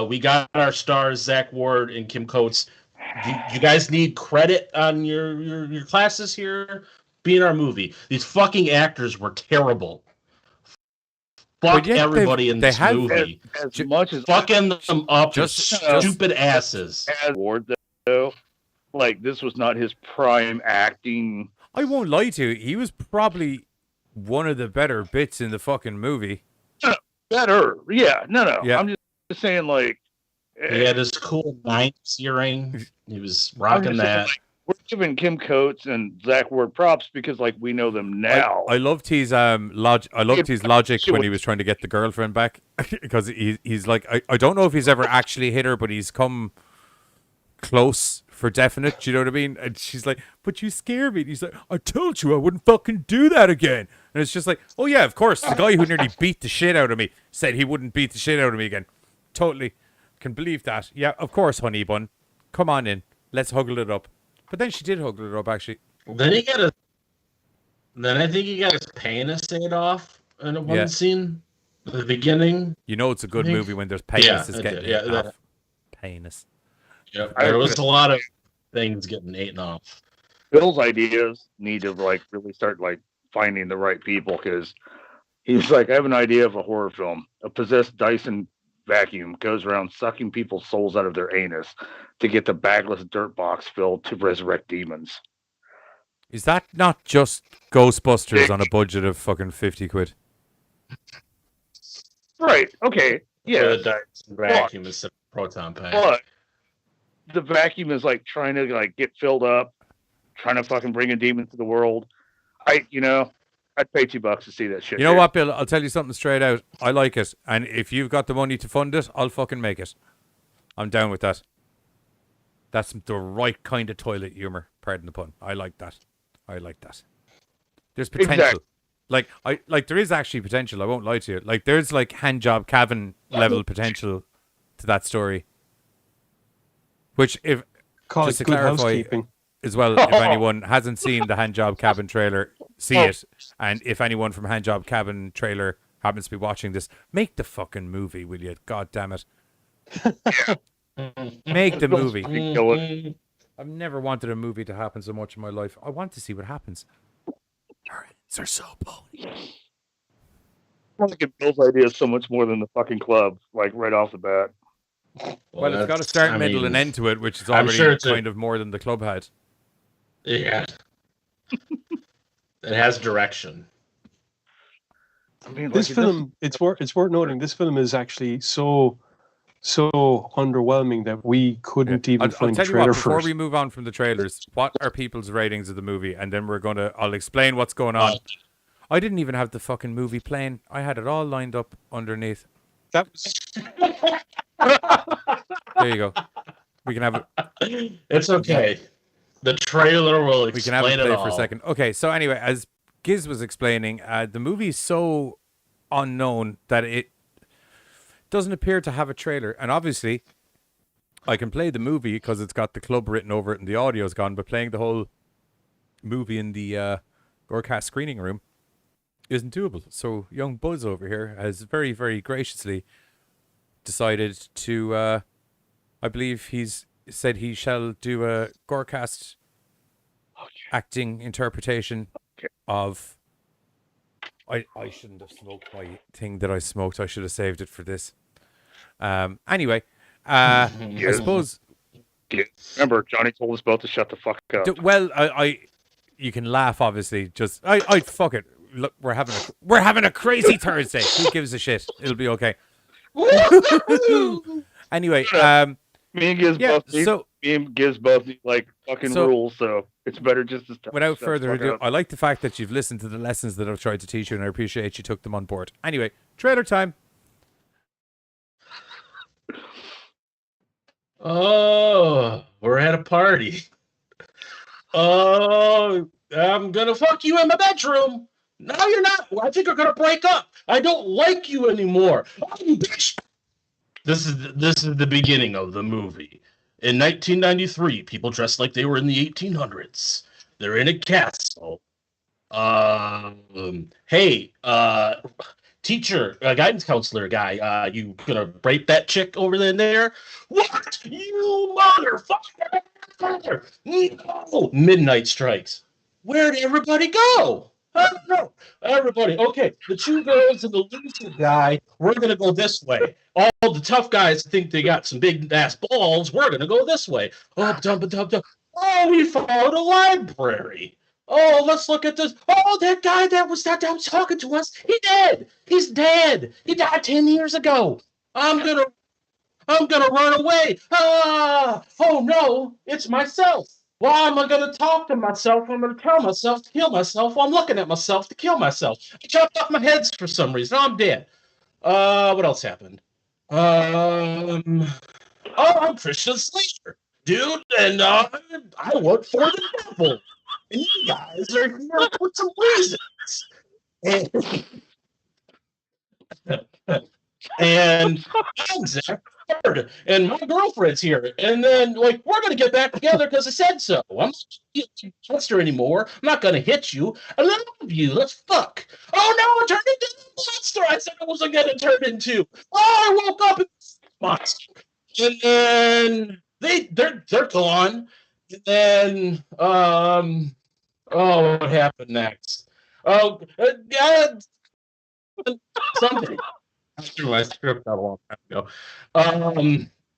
we got our stars, Zack Ward and Kim Coates. Do you guys need credit on your classes here? Be in our movie. These fucking actors were terrible. Fuck But yet everybody in they this had- movie. As much as Fucking them up Just- with just- stupid asses. as Ward though, like this was not his prime acting. I won't lie to you, he was probably one of the better bits in the fucking movie. Better, yeah, no. Yeah. I'm just saying, like, He had his cool 90s earring. He was I'm rocking just saying, that. like, we're giving Kim Coates and Zack Ward props because, like, we know them now. I loved his logic when he was trying to get the girlfriend back because he's like, I don't know if he's ever actually hit her, but he's come close for definite. Do you know what I mean? And she's like, "But you scare me." And he's like, "I told you I wouldn't fucking do that again." And it's just like, oh yeah, of course. The guy who nearly beat the shit out of me said he wouldn't beat the shit out of me again. Totally can believe that. Yeah, of course, honey bun. Come on in. Let's huggle it up. But then she did huggle it up, actually. Then I think he got his penis ate off in one scene at the beginning. You know it's a good movie when there's penises getting eaten off. Penis. Yeah, there was a lot of things getting eaten off. Bill's ideas need to like really start like finding the right people, because he's like, I have an idea of a horror film. A possessed Dyson vacuum goes around sucking people's souls out of their anus to get the bagless dirt box filled to resurrect demons. Is that not just Ghostbusters on a budget of fucking 50 quid? Right. Okay. Yeah. The Dyson vacuum is a proton pack. But the vacuum is like trying to like get filled up, trying to fucking bring a demon to the world. I'd pay $2 to see that shit. You know what, Bill? I'll tell you something straight out. I like it. And if you've got the money to fund it, I'll fucking make it. I'm down with that. That's the right kind of toilet humor. Pardon the pun. I like that. There's potential. Exactly. Like there is actually potential. I won't lie to you. Like there's like handjob Cavan level potential to that story. Which just to clarify as well, if anyone hasn't seen the Handjob Cabin trailer, see it. And if anyone from Handjob Cabin trailer happens to be watching this, make the fucking movie, will you? God damn it. Make the movie. I've never wanted a movie to happen so much in my life. I want to see what happens. Her ends are so bony. I want to get Bill's idea so much more than the fucking club, like right off the bat. Well, it's got a start, middle, and end to it, which is already kind of more than the club had. Yeah. It has direction. I mean, this film, it's worth noting, this film is actually so underwhelming that we couldn't even find a trailer before we move on from the trailers, what are people's ratings of the movie? And then I'll explain what's going on. I didn't even have the fucking movie playing. I had it all lined up underneath. That was... There you go. We can have it. It's okay. The trailer will explain we can have it play all. For a second. Okay, so anyway, as Giz was explaining, the movie is so unknown that it doesn't appear to have a trailer. And obviously, I can play the movie because it's got the club written over it and the audio's gone, but playing the whole movie in the Gorecast screening room isn't doable. So young Buzz over here has very, very graciously decided to, I believe he's said he shall do a Gorecast acting interpretation of... I shouldn't have smoked my thing that I smoked. I should have saved it for this. Anyway, I suppose... Remember, Johnny told us both to shut the fuck up. Well, you can laugh, obviously. Just, fuck it. Look, we're having a crazy Thursday. Who gives a shit? It'll be okay. Anyway, me and Giz both need like fucking rules, so it's better just to stop. Without further ado, I like the fact that you've listened to the lessons that I've tried to teach you, and I appreciate you took them on board. Anyway, trailer time. Oh, we're at a party. Oh, I'm gonna fuck you in my bedroom. No, you're not. I think we're gonna break up. I don't like you anymore. Oh, you bitch. This is the beginning of the movie. In 1993, people dressed like they were in the 1800s. They're in a castle. Hey, teacher, guidance counselor guy, you gonna rape that chick over there? What? You motherfucker! No! Midnight strikes. Where'd everybody go? I don't know. Everybody, okay, the two girls and the loser guy, we're gonna go this way. All the tough guys think they got some big ass balls. We're gonna go this way. Oh, oh, we found a library. Oh, let's look at this. Oh, that guy that was talking to us, he's dead. He died 10 years ago. I'm gonna run away. Ah! Oh no, it's myself. Why am I going to talk to myself? I'm going to tell myself to kill myself. Well, I'm looking at myself to kill myself. I chopped off my heads for some reason. I'm dead. What else happened? I'm Christian Slater, dude, and I work for the devil. And you guys are here for some reasons. And I'm Zack Ward, and my girlfriend's here. And then, like, we're going to get back together because I said so. I'm not going to trust her anymore. I'm not going to hit you. I love you. Let's fuck. Oh, no, I turned into the monster I said I wasn't going to turn into. Oh, I woke up in the monster. And then they're gone. And then, what happened next? Oh, something. I threw my script out a long time ago.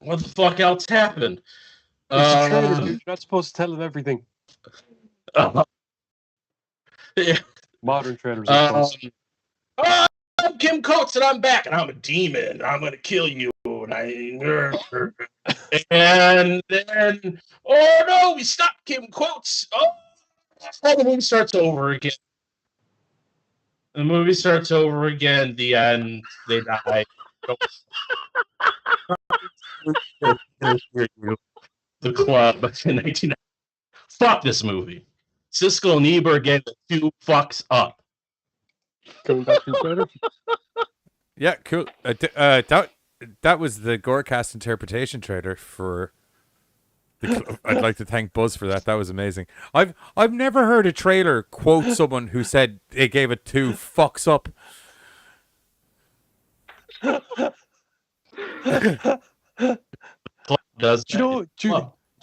What the fuck else happened? It's a trailer, dude. You're not supposed to tell them everything. Yeah. Modern trailers. Are I'm Kim Coates, and I'm back, and I'm a demon. I'm gonna kill you. And then, oh no, we stopped Kim Coates. Oh, the movie starts over again. The movie starts over again. The end. They die. The Club in 1990. Fuck this movie. Siskel and Ebert again. The two fucks up. Coming back to the trailer. Yeah, cool. That was the Gorecast interpretation trailer for the club. I'd like to thank Buzz for that. That was amazing. I've never heard a trailer quote someone who said they gave it two fucks up. Do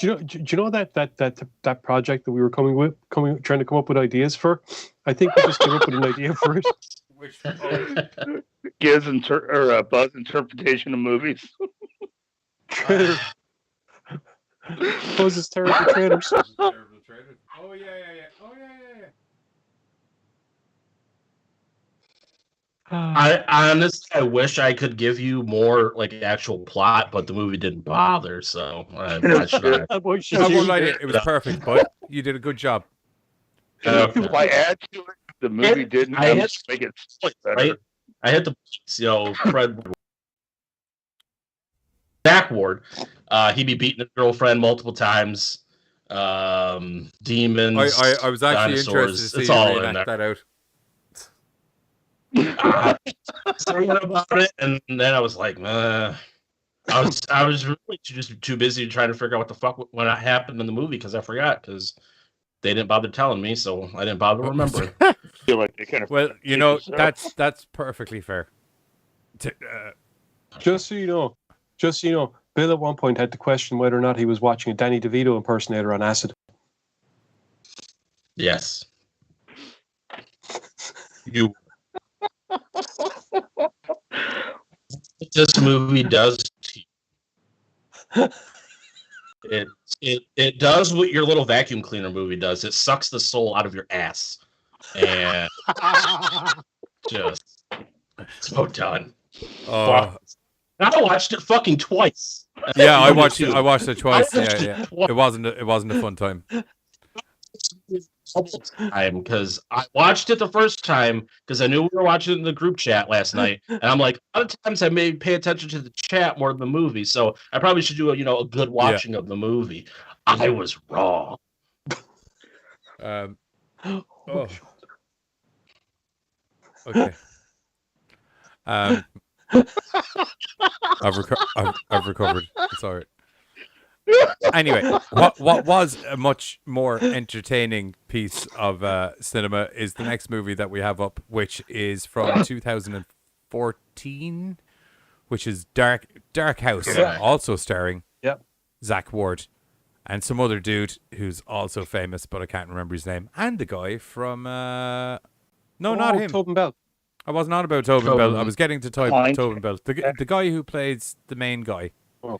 you know that project that we were trying to come up with ideas for? I think we just came up with an idea for it. Which Buzz interpretation of movies. Trailer. Buzz's terrible trailers. Oh yeah. I honestly, I wish I could give you more like actual plot, but the movie didn't bother. So I won't lie to you, it was perfect, but you did a good job. If I add to it, the movie didn't make it better. Right? I hit the Fred Zack Ward. He'd be beating his girlfriend multiple times. Demons. I was actually dinosaurs. interested to see you reenact that out. Saying about it, and then I was like, I was really just too busy trying to figure out what the fuck what happened in the movie because I forgot because they didn't bother telling me, so I didn't bother remembering. I feel like they kind of that's perfectly fair. Just so you know, Bill at one point had to question whether or not he was watching a Danny DeVito impersonator on acid. Yes. You. This movie does to you. It does what your little vacuum cleaner movie does. It sucks the soul out of your ass, and just so done. I watched it fucking twice. Yeah, I watched it twice. Yeah. It wasn't a fun time. Because I watched it the first time because I knew we were watching it in the group chat last night, and I'm like, a lot of times I may pay attention to the chat more than the movie, so I probably should do a good watching of the movie. I was wrong. Okay. I've recovered. It's all right. Anyway, what was a much more entertaining piece of cinema is the next movie that we have up, which is from 2014, which is Dark House, also starring Zack Ward and some other dude who's also famous, but I can't remember his name, and the guy from not him, Tobin Bell. I wasn't on about Tobin Bell. I was getting to Tobin Bell, the guy who plays the main guy. Oh.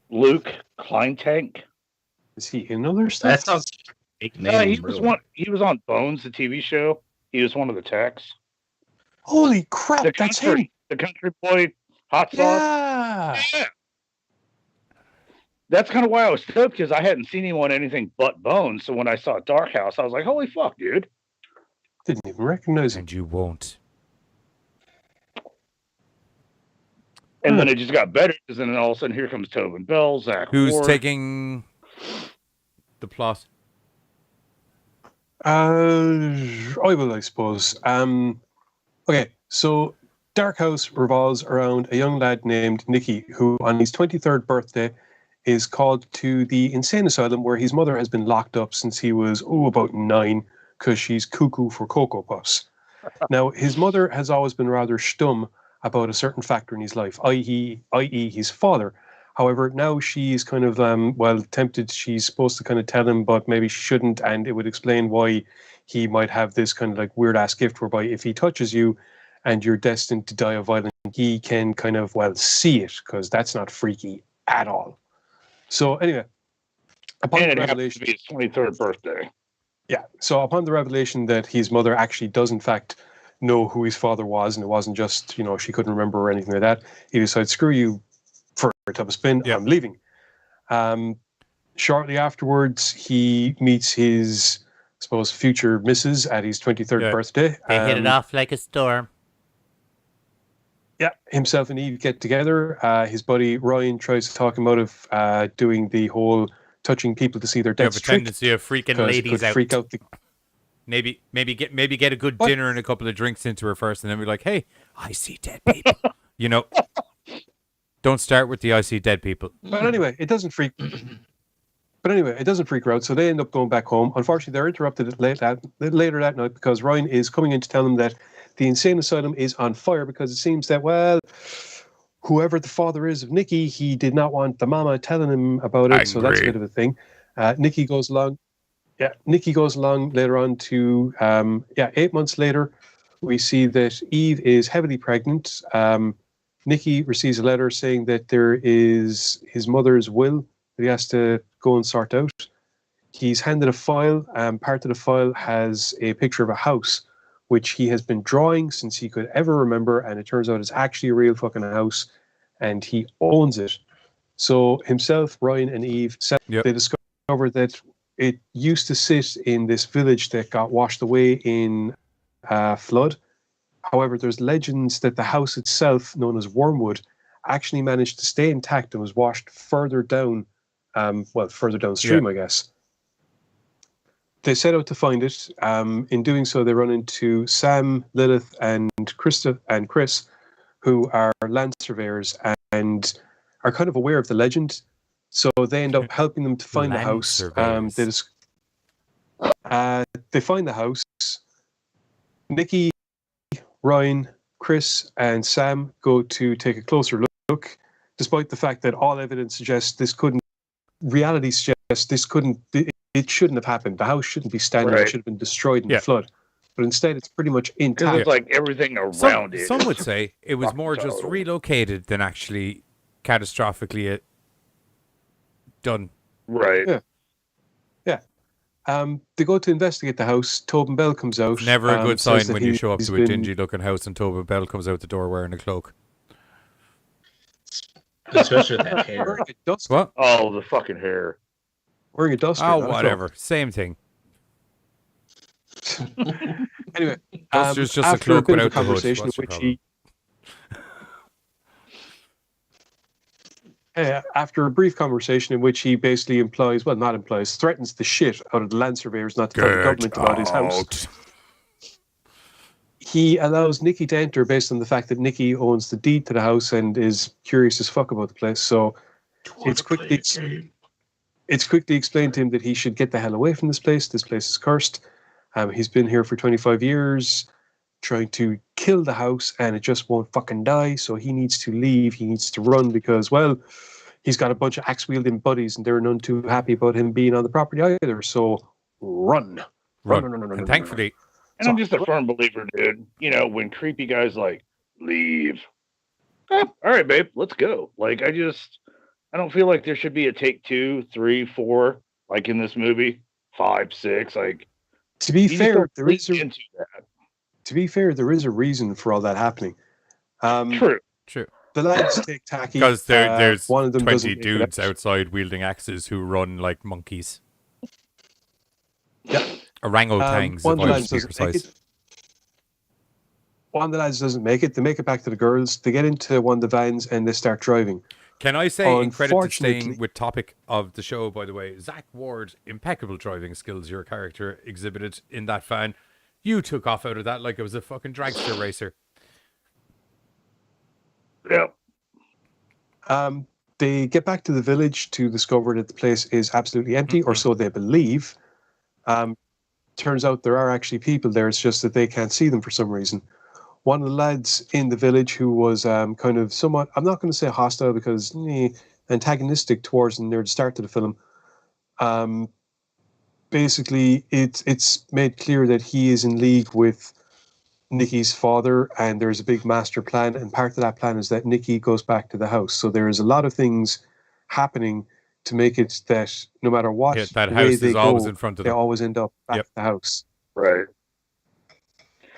Luke Kleintank. Is he in other stuff? That sounds fake name. He was on Bones, the TV show. He was one of the techs. Holy crap! That's him. The country boy, hot sauce. Yeah. that's kind of why I was stoked, because I hadn't seen him on anything but Bones. So when I saw Dark House, I was like, holy fuck, dude. Didn't even recognize him. And you won't. And then it just got better, because then all of a sudden here comes Tobin Bell, Zack Who's Ward. taking the plot? I will, I suppose. Okay, so Dark House revolves around a young lad named Nicky, who on his 23rd birthday is called to the insane asylum where his mother has been locked up since he was, about 9, because she's cuckoo for Cocoa Puffs. Now, his mother has always been rather stum about a certain factor in his life, i.e. his father. However, now she's kind of, tempted. She's supposed to kind of tell him, but maybe she shouldn't, and it would explain why he might have this kind of like weird-ass gift whereby if he touches you and you're destined to die of violence, he can kind of, see it, because that's not freaky at all. So anyway, upon And the it happens revelation, to be his 23rd birthday. yeah. So upon the revelation that his mother actually does in fact know who his father was, and it wasn't just, she couldn't remember or anything like that, he decides, screw you, for a type of spin, Yeah. I'm leaving. Shortly afterwards, he meets his, I suppose, future missus at his 23rd birthday. They hit it off like a storm. Yeah, himself and Eve get together. His buddy Ryan tries to talk him out of doing the whole touching people to see their You have deaths a trick. tendency of freaking 'cause it ladies could out. freak out the... Maybe get a good What? dinner and a couple of drinks into her first, and then be like, "Hey, I see dead people." Don't start with the "I see dead people." But anyway, it doesn't freak. But anyway, it doesn't freak her out, so they end up going back home. Unfortunately, they're interrupted later that night because Ryan is coming in to tell them that the insane asylum is on fire because it seems that, whoever the father is of Nicky, he did not want the mama telling him about it, so that's a bit of a thing. Nicky goes along. Yeah, Nicky goes along later on to, 8 months later, we see that Eve is heavily pregnant. Nicky receives a letter saying that there is his mother's will that he has to go and sort out. He's handed a file. Part of the file has a picture of a house, which he has been drawing since he could ever remember, and it turns out it's actually a real fucking house, and he owns it. So himself, Ryan, and Eve, they discover that it used to sit in this village that got washed away in flood. However, there's legends that the house itself, known as Wormwood, actually managed to stay intact and was washed further down, further downstream, I guess. They set out to find it. In doing so, they run into Sam, Lilith, and Krista and Chris, who are land surveyors and are kind of aware of the legend. So they end up helping them to find the house. They find the house. Nicky, Ryan, Chris, and Sam go to take a closer look, despite the fact that all evidence suggests reality suggests this couldn't, it shouldn't have happened. The house shouldn't be standing. It should have been destroyed in the flood. But instead, it's pretty much intact. It was like everything around it. Some would say it was more just relocated than actually catastrophically done. Right. Yeah. They go to investigate the house. Tobin Bell comes out. Never a good sign when you show up he's to a dingy-looking house and Tobin Bell comes out the door wearing a cloak. Especially that hair. What? Oh, the fucking hair. Wearing a duster. Oh, whatever. Same thing. Anyway, Duster's just a after cloak bit of without the hood. conversation What's in your which problem? after a brief conversation in which he basically threatens the shit out of the land surveyors not to tell the government about his house. He allows Nicky to enter based on the fact that Nicky owns the deed to the house and is curious as fuck about the place. So it's quickly explained to him that he should get the hell away from this place. This place is cursed. He's been here for 25 years trying to kill the house and it just won't fucking die. So he needs to leave. He needs to run because, he's got a bunch of axe-wielding buddies and they're none too happy about him being on the property either. So run. And thankfully... And I'm just a firm believer, dude. When creepy guys like, leave. All right, babe, let's go. Like, I don't feel like there should be a take 2, 3, 4, like in this movie, 5, 6. Like, to be fair, there is into that. To be fair, there is a reason for all that happening. True. the lads take tacky. Because there's one of them 20 doesn't make it dudes out. outside wielding axes who run like monkeys. Yeah. Orangutans, One if of the I was lads to be doesn't make precise. it. One of the lads doesn't make it. They make it back to the girls. They get into one of the vans and they start driving. Can I say, in credit to staying Unfortunately- with topic of the show, by the way, Zack Ward, impeccable driving skills your character exhibited in that van. You took off out of that like it was a fucking dragster racer. Yep. They get back to the village to discover that the place is absolutely empty, or so they believe. Turns out there are actually people there. It's just that they can't see them for some reason. One of the lads in the village who was kind of somewhat, I'm not going to say hostile because antagonistic towards them near the start of the film. Basically, it's made clear that he is in league with Nikki's father, and there's a big master plan, and part of that plan is that Nikki goes back to the house. So there is a lot of things happening to make it that no matter what That way house they is go, always in front of they them. always end up back at the house. Right.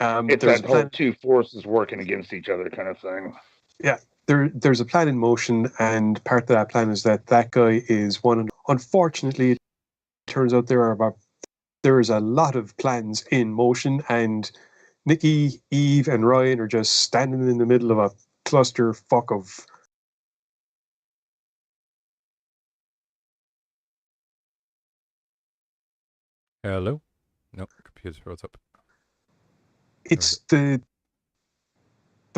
It's There's that a whole plan. two forces working against each other kind of thing. Yeah, there's a plan in motion, and part of that plan is that guy is one. Unfortunately, it turns out there is a lot of plans in motion, and Nikki, Eve, and Ryan are just standing in the middle of a clusterfuck of. Hello? No, computer froze up. It's the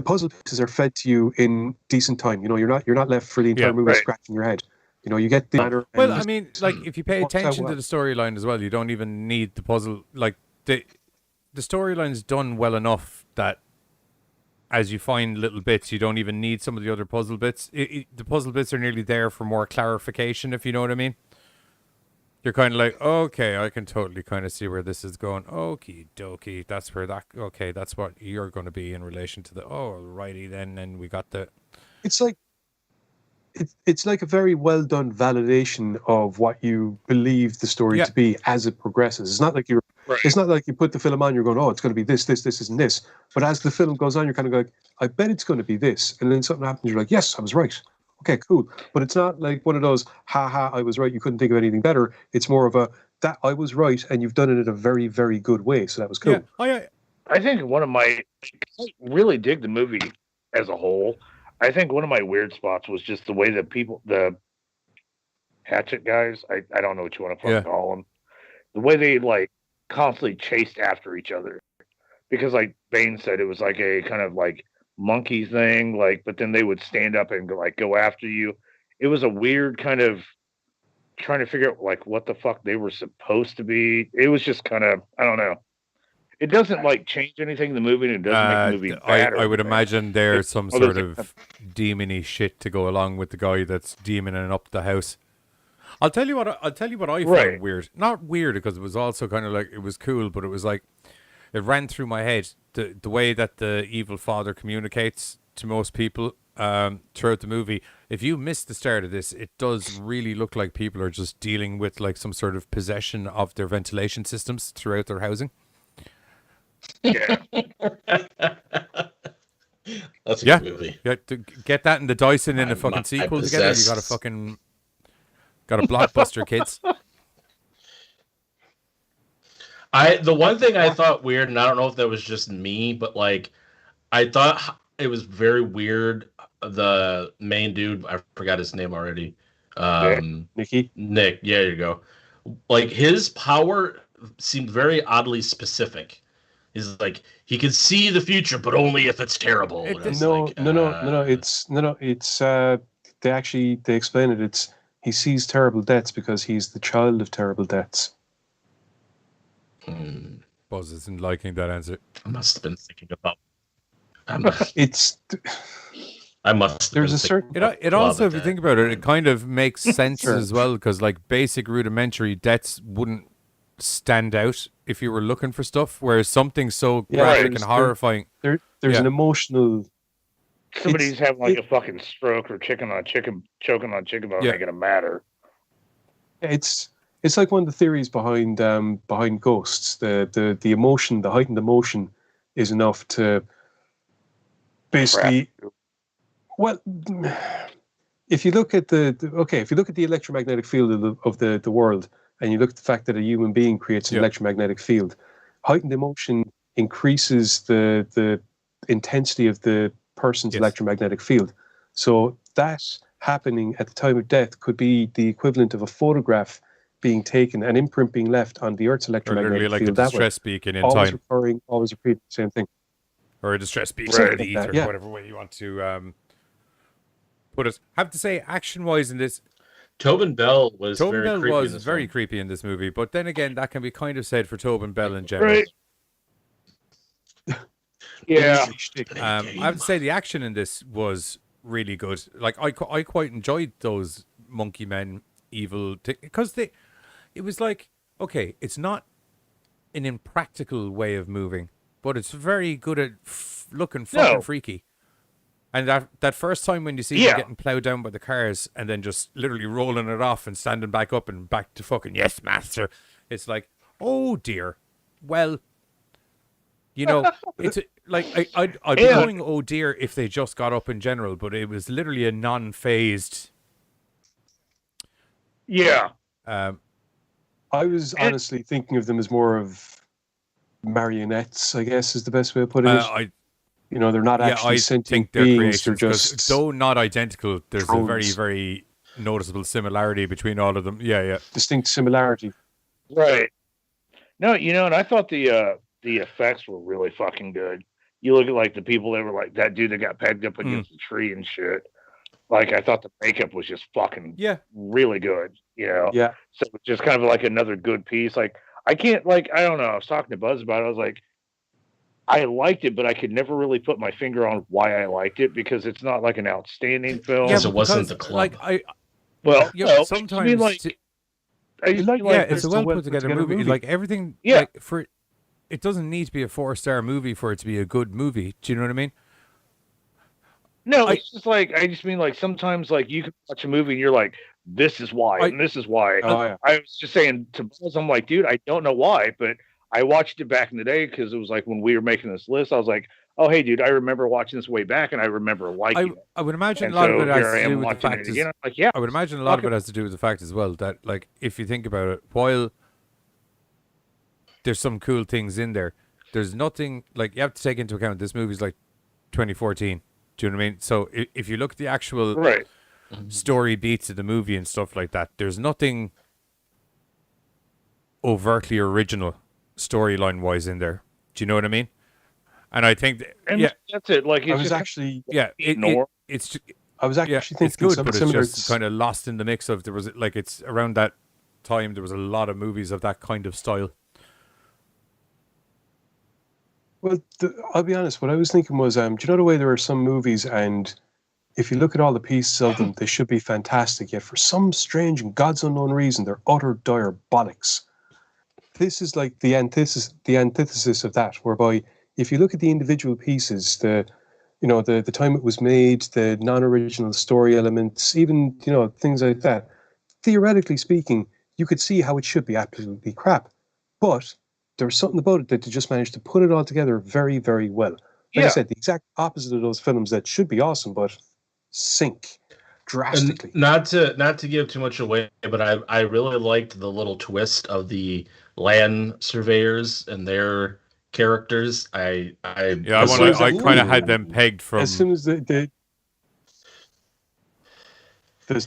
puzzle pieces are fed to you in decent time. You know, you're not left for the entire Yeah, movie right. scratching your head. You know, you get the matter. Well, and I mean, like, if you pay works out attention to well. the storyline as well, you don't even need the puzzle. Like, the storyline's done well enough that as you find little bits, you don't even need some of the other puzzle bits. The puzzle bits are nearly there for more clarification, if you know what I mean. You're kind of like, okay, I can totally kind of see where this is going. Okie dokie, that's where okay, that's what you're going to be in relation to alrighty then, and we got the... It's like it's like a very well done validation of what you believe the story Yeah. to be as it progresses. It's not like it's not like you put the film on, you're going, oh, it's going to be this, and this. But as the film goes on, you're kind of like, I bet it's going to be this, and then something happens, you're like, yes, I was right. Okay, cool. But it's not like one of those, I was right, you couldn't think of anything better. It's more of that I was right, and you've done it in a very, very good way. So that was cool. Yeah. Oh, yeah. I think I really dig the movie as a whole. I think one of my weird spots was just the way that the hatchet guys, I don't know what you want to fucking call them, the way they like constantly chased after each other. Because like Bane said, it was like a kind of like monkey thing, like, but then they would stand up and go after you. It was a weird kind of trying to figure out like what the fuck they were supposed to be. It was just kind of, I don't know. It doesn't like change anything in the movie, and it doesn't make the movie bad. I would imagine there's some well, sort there's of demony shit to go along with the guy that's demoning up the house. I'll tell you what I found weird. Not weird because it was also kind of like, it was cool, but it was like, it ran through my head the way that the evil father communicates to most people throughout the movie. If you miss the start of this, it does really look like people are just dealing with like some sort of possession of their ventilation systems throughout their housing. Yeah. That's a good movie. Yeah, to get that and the Dyson in a fucking sequel together, you got a blockbuster, kids. The one thing I thought weird, and I don't know if that was just me, but like I thought it was very weird. The main dude, I forgot his name already. Nick, yeah, there you go. Like his power seemed very oddly specific. He's like, he can see the future, but only if it's terrible. No. It's they explain it. It's he sees terrible deaths because he's the child of terrible deaths. Buzz isn't liking that answer. I must have been thinking about. There's a certain. It also, if you think about it, it kind of makes sense as well, because like basic rudimentary deaths wouldn't stand out if you were looking for stuff, whereas something so graphic and horrifying. There's an emotional. Somebody's having like a fucking stroke or choking on chicken bone, making it matter. It's like one of the theories behind ghosts. The emotion, the heightened emotion, is enough to basically Well, if you look at if you look at the electromagnetic field of the world, and you look at the fact that a human being creates an electromagnetic field, heightened emotion increases the intensity of the person's electromagnetic field. So that happening at the time of death could be the equivalent of a photograph being taken, an imprint being left on the Earth's electromagnetic like field. a distress beacon in always time. recurring, always repeating the same thing. Or a distress beacon Something in the like ether, that, yeah. whatever way you want to put it. I have to say, action-wise in this, Tobin Bell was Tobin very Bell creepy. was in this very one. creepy in this movie, but then again, that can be kind of said for Tobin Bell in general. Right. Yeah. I have to say the action in this was really good. Like I quite enjoyed those monkey men evil because it was like, okay, it's not an impractical way of moving, but it's very good at looking fucking freaky. And that first time when you see them getting plowed down by the cars and then just literally rolling it off and standing back up and back to fucking yes, master, it's like, oh dear. Well, you know, it's like I'd be going oh dear if they just got up in general, but it was literally a non-phased. Yeah. I was honestly thinking of them as more of marionettes, I guess is the best way of putting it. They're not actually sentient beings. They're just, though not identical, there's drones. a very, very noticeable similarity between all of them. Yeah. Distinct similarity. Right. No, and I thought the effects were really fucking good. You look at like the people that were like that dude that got pegged up against the tree and shit. Like I thought the makeup was just fucking really good. Yeah. So it's just kind of like another good piece. Like I can't I don't know. I was talking to Buzz about it. I was like, I liked it, but I could never really put my finger on why I liked it because it's not like an outstanding film. Because it wasn't the club. Sometimes I mean, it's a well put together movie. Like everything, it doesn't need to be a 4-star movie for it to be a good movie. Do you know what I mean? No, it's just like I just mean like sometimes like you can watch a movie and you're like, this is why and this is why. I was just saying to Buzz, I'm like, dude, I don't know why, but I watched it back in the day because it was like when we were making this list, I was like, oh, hey, dude, I remember watching this way back and I remember liking it. I would imagine a lot of it has to do with the fact I would imagine a lot of it has to do with the fact as well that, like, if you think about it, while there's some cool things in there, there's nothing, like, you have to take into account this movie's like 2014. Do you know what I mean? So if you look at the actual story beats of the movie and stuff like that, there's nothing overtly original storyline wise in there. Do you know what I mean? And I think that's it. Like I was actually it's I was actually thinking it's good, something but similar. it's just kind of lost in the mix of there was like it's around that time there was a lot of movies of that kind of style. Well, I'll be honest. What I was thinking was, do you know the way there are some movies, and if you look at all the pieces of them, they should be fantastic. Yet for some strange and God's unknown reason, they're utter diabolics. This is like the antithesis of that, whereby if you look at the individual pieces, the time it was made, the non-original story elements, even things like that, theoretically speaking, you could see how it should be absolutely crap. But there's something about it that they just managed to put it all together very, very well. Like I said, the exact opposite of those films that should be awesome, but sink drastically. And not to give too much away, but I really liked the little twist of the land surveyors and their characters. I kind of had them pegged from as soon as the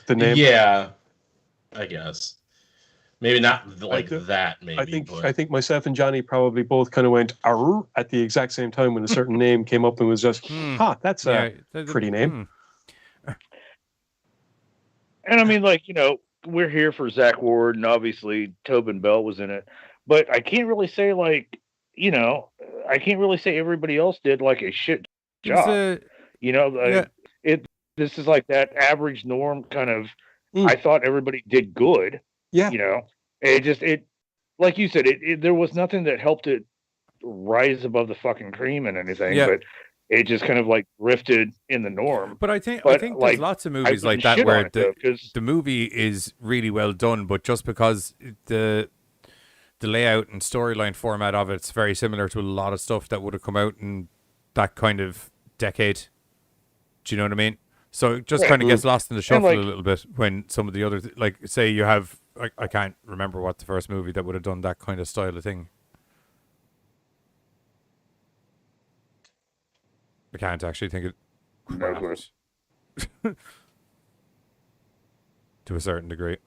name. Yeah, I guess maybe not like that. Maybe I think myself and Johnny probably both kind of went "arr" at the exact same time when a certain name came up and was just, that's a pretty name. And I mean, like, we're here for Zack Ward, and obviously Tobin Bell was in it, but I can't really say like, I can't really say everybody else did like a shit job. This is like that average norm kind of. I thought everybody did good. Yeah. It like you said, there was nothing that helped it rise above the fucking cream and anything, but it just kind of like drifted in the norm. But I think there's lots of movies like that where the movie is really well done, but just because the layout and storyline format of it's very similar to a lot of stuff that would have come out in that kind of decade. Do you know what I mean? So it just kind of gets lost in the shuffle a little bit when some of the other, like, say you have, I can't remember what the first movie that would have done that kind of style of thing. I can't actually think of No clue. to a certain degree.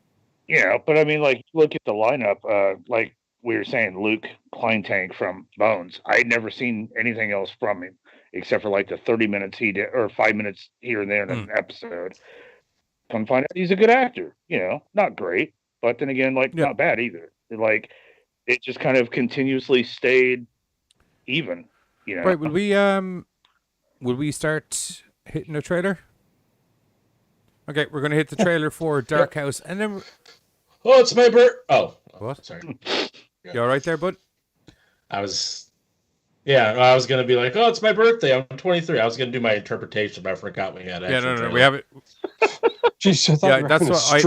Yeah, but I mean, like, look at the lineup. Like we were saying, Luke Kleintank from Bones. I had never seen anything else from him except for like the 30 minutes he did, or 5 minutes here and there in an episode. Come find out, he's a good actor. You know, not great, but then again, like not bad either. Like it just kind of continuously stayed even. You know, Right? Will we start hitting the trailer? Okay, we're gonna hit the trailer for Dark House, and then. Oh, it's my bird. Oh, what? Sorry. You all right there, bud? I was going to be like, oh, it's my birthday. I'm 23. I was going to do my interpretation, but I forgot we had. No. We have it. Jeez, I thought that's what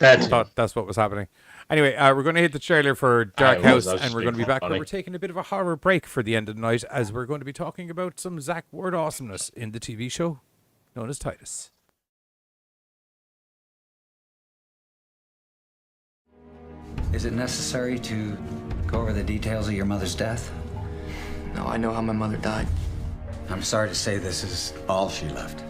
I thought that's what was happening. Anyway, we're going to hit the trailer for Dark House, and we're going to be back. We're taking a bit of a horror break for the end of the night, as we're going to be talking about some Zack Ward awesomeness in the TV show known as Titus. Is it necessary to go over the details of your mother's death? No, I know how my mother died. I'm sorry to say this is all she left.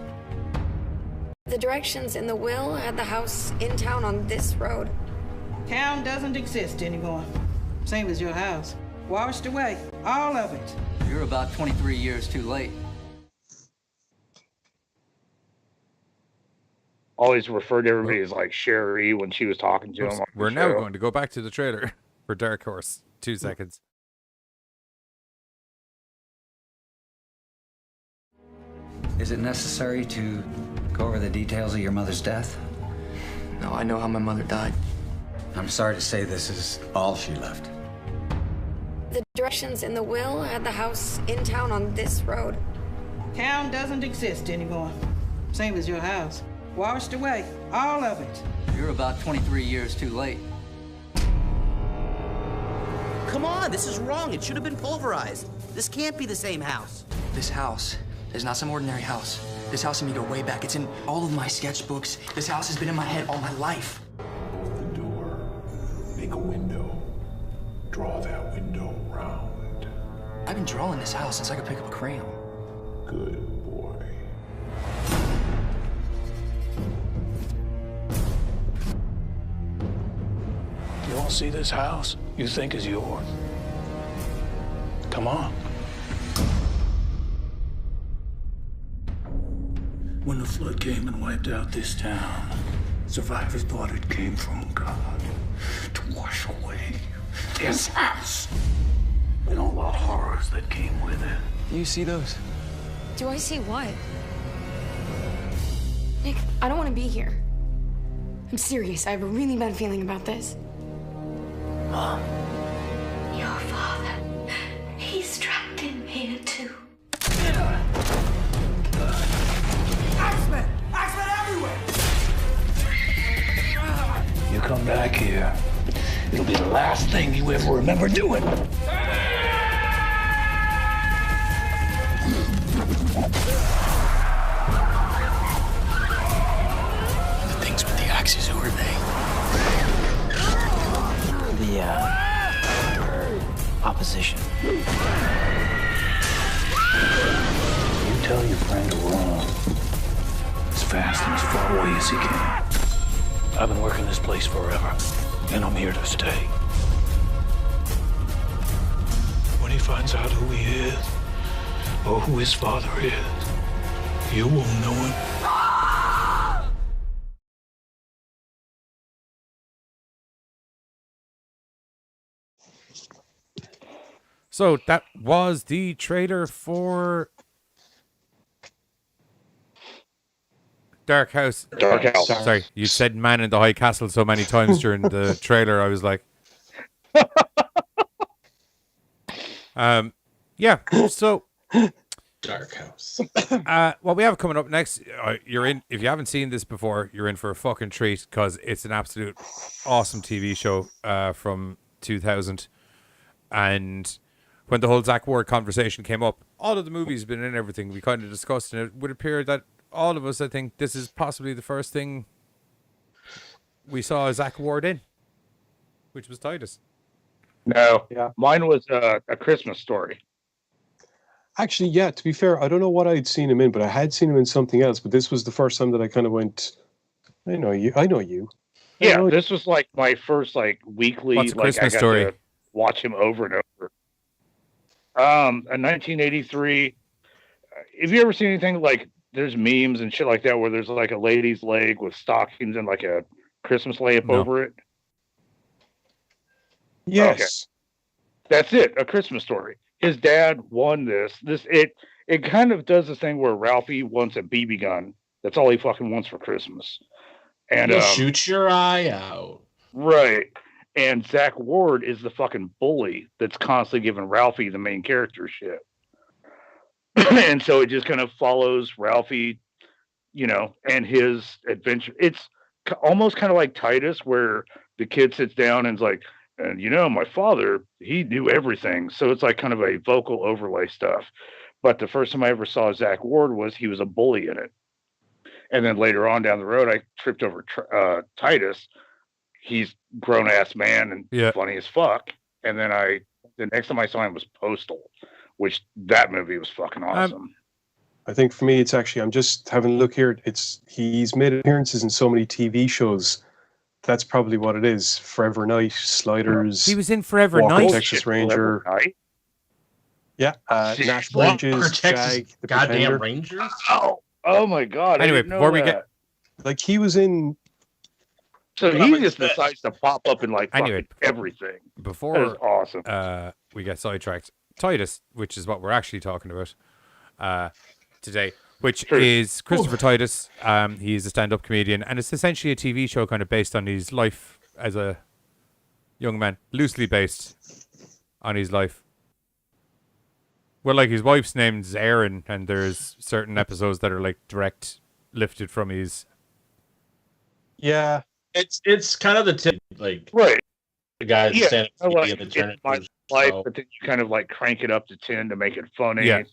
The directions in the will had the house in town on this road. Town doesn't exist anymore. Same as your house. Washed away, all of it. You're about 23 years too late. always referred to everybody as like Sherry when she was talking to him. We're now going to go back to the trailer for Dark Horse. 2 seconds. Is it necessary to go over the details of your mother's death? No, I know how my mother died. I'm sorry to say this is all she left. The directions in the will had the house in town on this road. Town doesn't exist anymore. Same as your house. Washed away, all of it. You're about 23 years too late. Come on, this is wrong. It should have been pulverized. This can't be the same house. This house is not some ordinary house. This house and me go way back. It's in all of my sketchbooks. This house has been in my head all my life. Open the door. Make a window. Draw that window round. I've been drawing this house since I could pick up a crayon. Good boy. You want to see this house you think is yours? Come on. When the flood came and wiped out this town, survivors thought it came from God to wash away this house and all the horrors that came with it. You see those? Do I see what? Nick, I don't want to be here. I'm serious. I have a really bad feeling about this. Mom. Your father, he's trapped in here too. Axemen! Axemen everywhere! You come back here, it'll be the last thing you ever remember doing. The things with the axes, who are they? The, opposition. You tell your friend to run as fast and as far away as he can. I've been working this place forever, and I'm here to stay. When he finds out who he is, or who his father is, you won't know him. So that was the trailer for Dark House. Dark House. Sorry, you said Man in the High Castle so many times during the trailer. I was like, yeah. So Dark House. What we have coming up next, you're in. If you haven't seen this before, you're in for a fucking treat because it's an absolute awesome TV show from 2000. And when the whole Zack Ward conversation came up, all of the movies have been in everything. We kind of discussed, and it would appear that all of us, I think this is possibly the first thing we saw Zack Ward in, which was Titus. No, Yeah. Mine was A Christmas Story. Actually, yeah, to be fair, I don't know what I'd seen him in, but I had seen him in something else. But this was the first time that I kind of went, I know you. Yeah, this was like my first like weekly. What's A like Christmas I got Story? to watch him over and over. In 1983. Have you ever seen anything like? There's memes and shit like that where there's like a lady's leg with stockings and like a Christmas lamp over it. Yes. Okay. That's it. A Christmas Story. His dad won this. It kind of does this thing where Ralphie wants a BB gun. That's all he fucking wants for Christmas. And He'll shoot your eye out. Right. And Zack Ward is the fucking bully that's constantly giving Ralphie the main character shit. And so it just kind of follows Ralphie, and his adventure. It's almost kind of like Titus, where the kid sits down and is like, and my father, he knew everything. So it's like kind of a vocal overlay stuff. But the first time I ever saw Zack Ward he was a bully in it. And then later on down the road, I tripped over Titus. He's grown ass man and funny as fuck. And then the next time I saw him was Postal, which that movie was fucking awesome. I think for me, it's actually, I'm just having a look here. He's made appearances in so many TV shows. That's probably what it is. Forever Night, Sliders. He was in Forever Walker, Night. Texas Ranger. Yeah, Nash Walker, Bridges, Texas Jag, The goddamn Pretender. Rangers. Oh my god! Anyway, I didn't know before we that. Like he was in. So he just decides to pop up in like Anyway, fucking everything. Before That is awesome. We get sidetracked. Titus, which is what we're actually talking about today, which is Christopher Titus. He's a stand-up comedian, and it's essentially a TV show kind of based on his life as a young man, loosely based on his life. Well, like his wife's name's Erin, and there's certain episodes that are like direct lifted from his. Yeah, it's kind of the like right. The guys Yeah, stand up like, in the it's tournament. my life, but then you kind of like crank it up to 10 to make it funny. Yeah.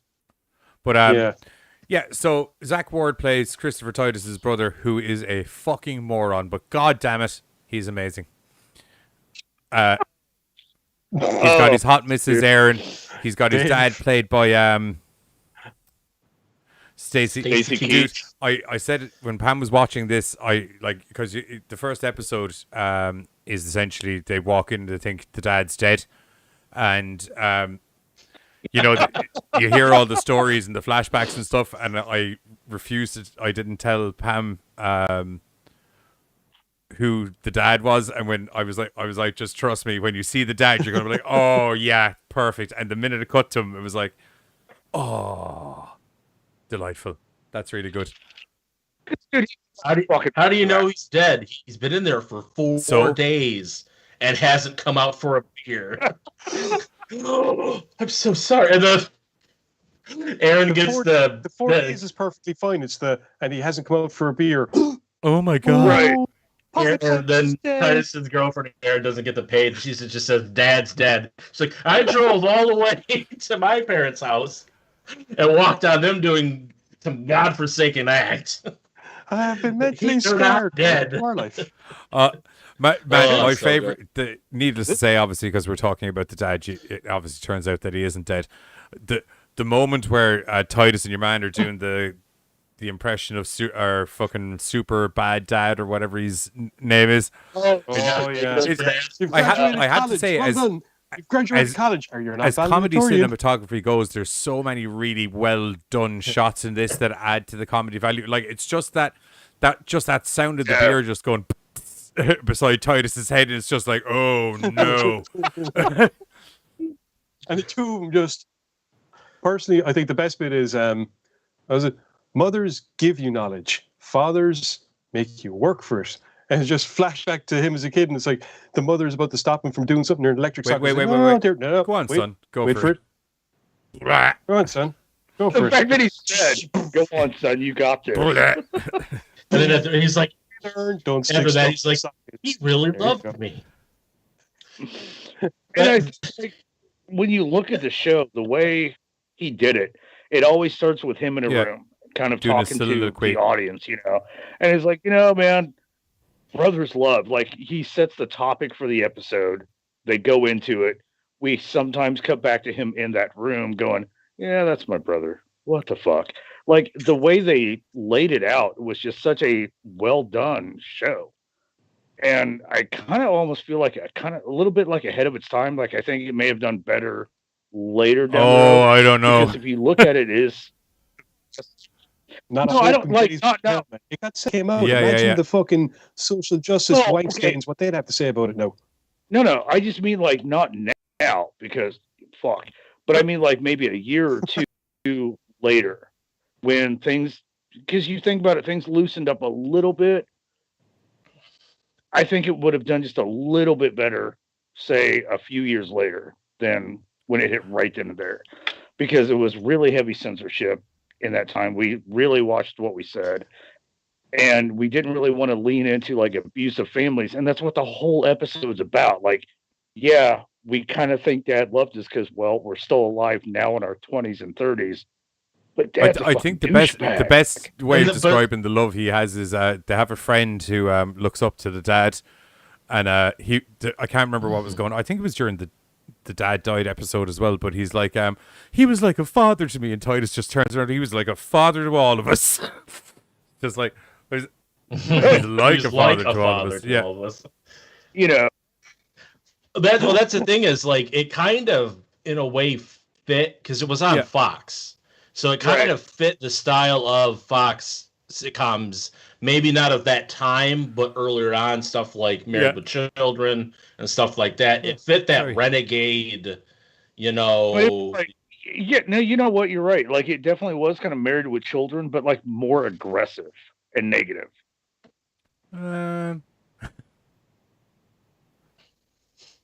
But so Zack Ward plays Christopher Titus's brother, who is a fucking moron, but god damn it, he's amazing. He's got his hot Mrs. Erin. He's got his dad played by Stacey Keach. I said it when Pam was watching this. Because the first episode is essentially they walk in and they think the dad's dead, and you hear all the stories and the flashbacks and stuff. And I refused it. I didn't tell Pam who the dad was, and when I was like, just trust me. When you see the dad, you're gonna be like, oh yeah, perfect. And the minute it cut to him, it was like, oh, delightful. That's really good. How do you know he's dead? He's been in there for 4 days and hasn't come out for a beer. I'm so sorry. And then Aaron gets the 4 days is perfectly fine. And he hasn't come out for a beer. Oh my god! Right. And then Titus's girlfriend Aaron doesn't get the pay. She just says, "Dad's dead." She's like, "I drove all the way to my parents' house and walked on them doing some godforsaken act. I have been mentally They're not scarred. dead. My so favorite, needless to say, obviously, because we're talking about the dad, it obviously turns out that he isn't dead. The moment where Titus and your man are doing the impression of our fucking super bad dad or whatever his name is. Oh yeah. I have to say, You've graduated college, or you're not as comedy valedictorian. cinematography goes, there's so many really well done shots in this that add to the comedy value. Like it's just that sound of the beer just going beside Titus's head, and it's just like, oh no. And the two of them just personally, I think the best bit is mothers give you knowledge, fathers make you work for it. And it's just flashback to him as a kid, and it's like the mother's about to stop him from doing something. They're an electric socket. Wait. No, Go on, son. Go for it. Go on, son. Go for The it. fact that he said, "Go on, son, you got this." And then after, he's like, Don't after stick that, stuff he's like, he really loved me. And I think when you look at the show, the way he did it, it always starts with him in a room. kind of Doing a talking to soliloquy. the audience, you know, and he's like, you know, man, brothers love. Like he sets the topic for the episode. They go into it. We sometimes cut back to him in that room, going, "Yeah, that's my brother. What the fuck?" Like the way they laid it out was just such a well done show. And I kind of almost feel like a little bit like ahead of its time. Like I think it may have done better later down the road. I don't know. Because if you look at it, Not no, I don't like not now. It got came out. Yeah, Imagine yeah. the fucking social justice No, white okay. skains, what they'd have to say about it now. No, I just mean like not now because fuck. But I mean like maybe a year or two later when things, because you think about it, things loosened up a little bit. I think it would have done just a little bit better, say a few years later than when it hit right then and there, because it was really heavy censorship in that time. We really watched what we said, and we didn't really want to lean into like abusive families, and that's what the whole episode's about. Like, yeah, we kind of think Dad loved us because, well, we're still alive now in our 20s and 30s. But Dad's I think the best way of describing the love he has is they have a friend who looks up to the dad, and I can't remember what was going on. I think it was during the dad died episode as well, but he's like, he was like a father to me, and Titus just turns around, he was like a father to all of us. Just like, he's like a father to all of us. Yeah. You know, that's the thing is like it kind of in a way fit because it was on Fox. So it kind of fit the style of Fox sitcoms, maybe not of that time, but earlier on, stuff like Married with Children and stuff like that. It fit that renegade, you know. Yeah, no, you know what? You're right. Like, it definitely was kind of Married with Children, but like more aggressive and negative.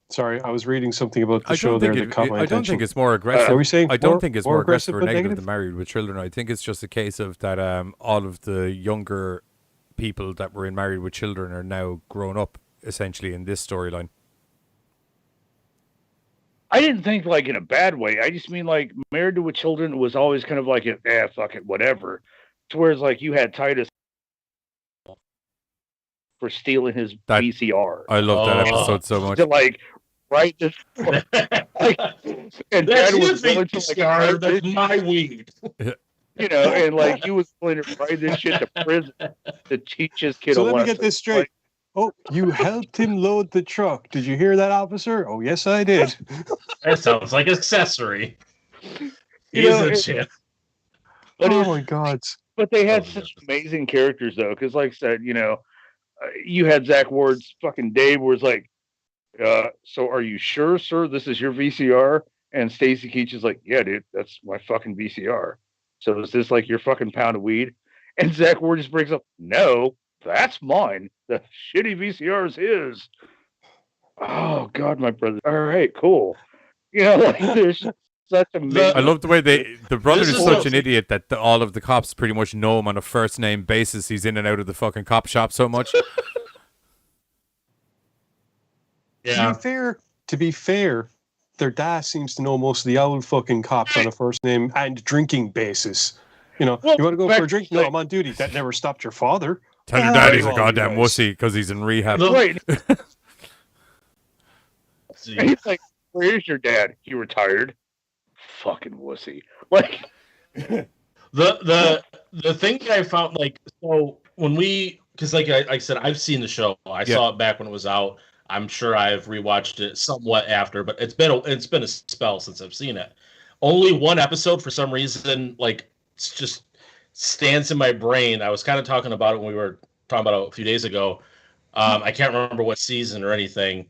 Sorry, I was reading something about the show there that caught my attention. I don't think it's more aggressive. Are we saying I don't think it's more aggressive or but negative than Married with Children. I think it's just a case of that all of the younger people that were in Married with Children are now grown up, essentially, in this storyline. I didn't think like in a bad way. I just mean like Married with Children was always kind of like, fuck it, whatever. To whereas like you had Titus for stealing his VCR. I love that episode so much. To like, right? This, like, and That's Dad was his willing to VCR, like, that's my weed. You know, and like he was willing to ride this shit to prison to teach his kid So a let lesson. me get this straight. Oh, you helped him load the truck. Did you hear that, officer? Oh, yes, I did. That sounds like accessory. You know, He's a chip. Oh my God! But they had such amazing characters though, because like I said, you know, you had Zack Ward's fucking Dave, was like, so are you sure, sir, this is your VCR? And Stacy Keach is like, yeah, dude, that's my fucking VCR. So is this like your fucking pound of weed? And Zack Ward just brings up, no, that's mine. The shitty VCR is his. Oh God, my brother. All right, cool. You know, like there's such amazing. I love the way the brother is is such so- an idiot that all of the cops pretty much know him on a first name basis. He's in and out of the fucking cop shop so much. Yeah. To be fair, their dad seems to know most of the old fucking cops on a first name and drinking basis. You know, Well, you want to go back- for a drink? No, I'm on duty. That never stopped your father. Tell your Oh, dad he's a all goddamn you guys. wussy because he's in rehab. Right. And he's like, where's your dad? He retired. Fucking wussy. Like, The thing that I found, like, so when because like I said, I've seen the show. I saw it back when it was out. I'm sure I've rewatched it somewhat after, but it's been a spell since I've seen it. Only one episode for some reason, like, it's just stands in my brain. I was kind of talking about it when we were talking about it a few days ago. I can't remember what season or anything,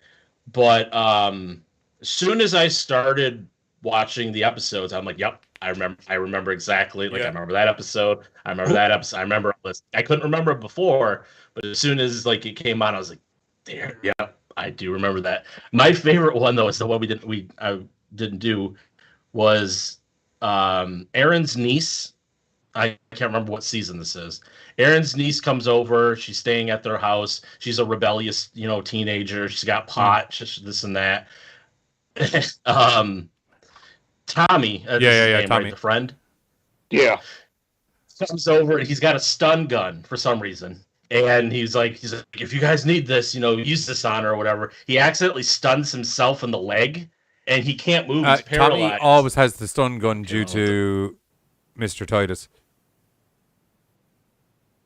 but as soon as I started watching the episodes, I'm like, yep, I remember exactly. Like, I remember that episode. I remember that episode. I remember all this. I couldn't remember it before, but as soon as like it came on, I was like, there, yeah, I do remember that. My favorite one though is the one I didn't do was Aaron's niece. I can't remember what season this is. Aaron's niece comes over. She's staying at their house. She's a rebellious, teenager. She's got pot, this and that. Tommy. Yeah, Tommy, right, the friend. Yeah. comes over and he's got a stun gun for some reason. And he's like, if you guys need this, use this on her or whatever. He accidentally stuns himself in the leg, and he can't move. He's paralyzed. Tommy always has the stun gun due to Mr. Titus.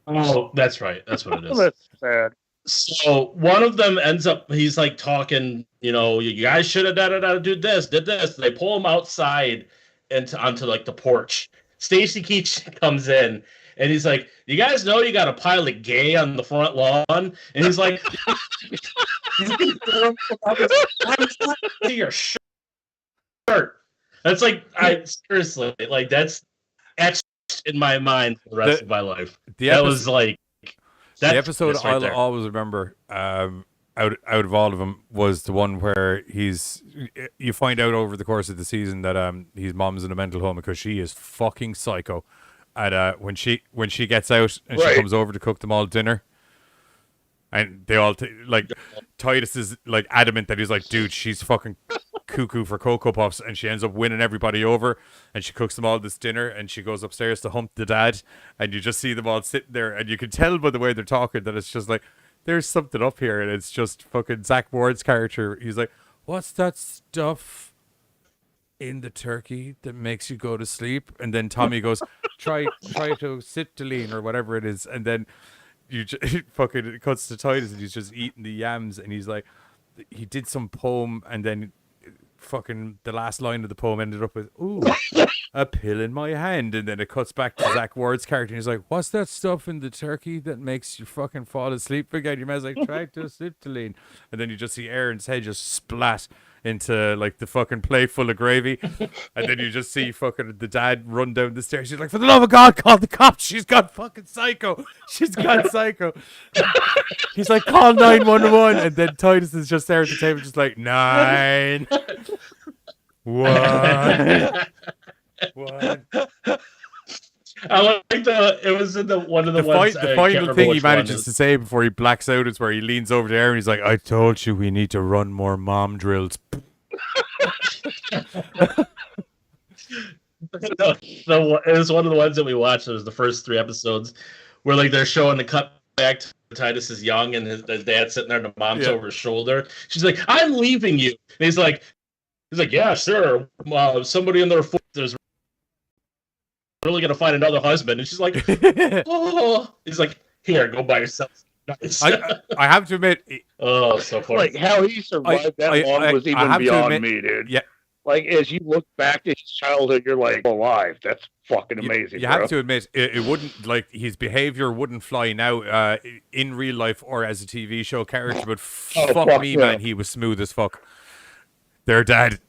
Oh, that's right. That's what it is. That's sad. So one of them ends up, he's like talking, you guys should have did this. They pull him outside onto like the porch. Stacy Keach comes in and he's like, you guys know you got a pile of gay on the front lawn? And he's like, your shirt. That's like, seriously, like that's etched in my mind for the rest of my life. The episode I'll always remember, out of all of them, was the one where you find out over the course of the season that his mom's in a mental home because she is fucking psycho. And when she gets out and she comes over to cook them all dinner, and they all Titus is like adamant that he's like, dude, she's fucking cuckoo for Cocoa Puffs, and she ends up winning everybody over, and she cooks them all this dinner, and she goes upstairs to hump the dad, and you just see them all sitting there, and you can tell by the way they're talking that it's just like, there's something up here, and it's just fucking Zack Ward's character. He's like, what's that stuff in the turkey that makes you go to sleep? And then Tommy goes, try to citrulline or whatever it is, and then it cuts to Titus, and he's just eating the yams, and he's like, he did some poem, and then fucking the last line of the poem ended up with, ooh, a pill in my hand, and then it cuts back to Zack Ward's character, and he's like, what's that stuff in the turkey that makes you fucking fall asleep again? Your man's like, try to citrulline, and then you just see Aaron's head just splat into like the fucking plate full of gravy, and then you just see fucking the dad run down the stairs. She's like, for the love of God, call the cops. She's gone fucking psycho. She's gone psycho. He's like, call 911, and then Titus is just there at the table, just like 9 1 1. I like it was in one of the ones. The final thing he manages to say before he blacks out is where he leans over to Aaron. He's like, I told you we need to run more mom drills. It was one of the ones that we watched. It was the first 3 episodes where like they're showing the cut back to Titus is young and his dad's sitting there and the mom's over his shoulder. She's like, I'm leaving you. And he's like, yeah, sure. Somebody in their 40s really gonna find another husband, and she's like, oh, he's like, here, go by yourself. Nice. I have to admit, so funny. Like how he survived that long was even beyond me, dude. Yeah, like as you look back to his childhood, you're like, alive. That's fucking amazing. You have to admit, it wouldn't, like, his behavior wouldn't fly now in real life or as a TV show character, but fuck me, man, he was smooth as fuck. Their dad.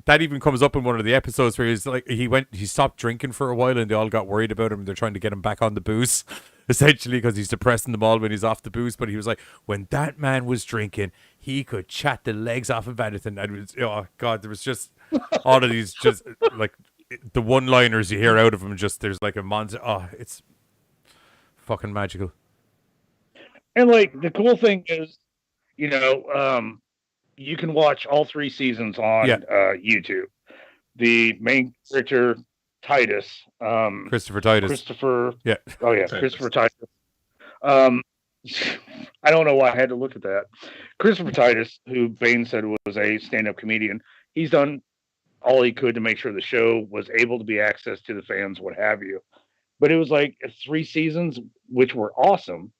That even comes up in one of the episodes where he's like, he stopped drinking for a while, and they all got worried about him. They're trying to get him back on the booze, essentially, because he's depressing them all when he's off the booze. But he was like, when that man was drinking, he could chat the legs off of anything. And it was, oh God, there was just all of these, just like the one-liners you hear out of him. Just there's like a monster. Oh, it's fucking magical. And like the cool thing is, you can watch all 3 seasons on YouTube. The main character, Titus. Christopher Titus. Yeah. Oh, yeah. Christopher Titus. I don't know why I had to look at that. Christopher Titus, who Bane said was a stand-up comedian, he's done all he could to make sure the show was able to be accessed to the fans, what have you. But it was like 3 seasons, which were awesome.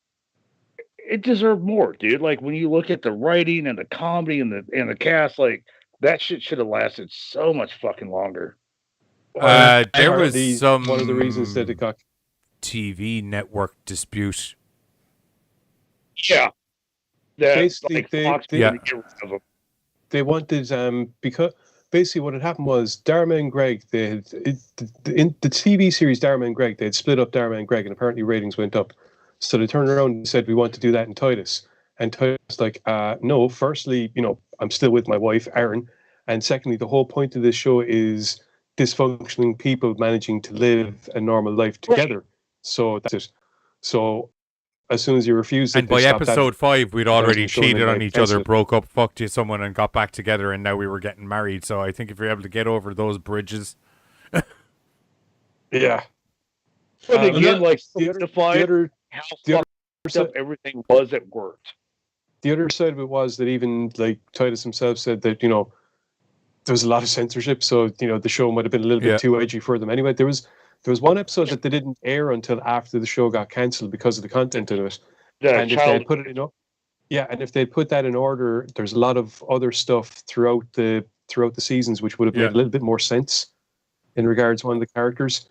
It deserved more, dude. Like when you look at the writing and the comedy and the cast, like that shit should have lasted so much fucking longer. There was one of the reasons that it got TV network dispute. Yeah, basically they wanted because basically what had happened was Dharma and Greg, in the TV series Dharma and Greg, they had split up Dharma and Greg, and apparently ratings went up. So they turned around and said, we want to do that in Titus. And Titus was like, no, firstly, I'm still with my wife, Aaron. And secondly, the whole point of this show is dysfunctioning people managing to live a normal life together. Right. So that's it. So as soon as you refused it, and by episode 5, we'd already cheated on each other, broke up, fucked someone, and got back together, and now we were getting married. So I think if you're able to get over those bridges... Yeah. But again, like the solidified other how the other fucked up everything was at work. The other side of it was that even like Titus himself said that, you know, there was a lot of censorship, so you know the show might have been a little bit too edgy for them. Anyway, there was one episode that they didn't air until after the show got cancelled because of the content in it. And if they had put it in, and if they'd put that in order, there's a lot of other stuff throughout the seasons which would have made a little bit more sense in regards to one of the characters.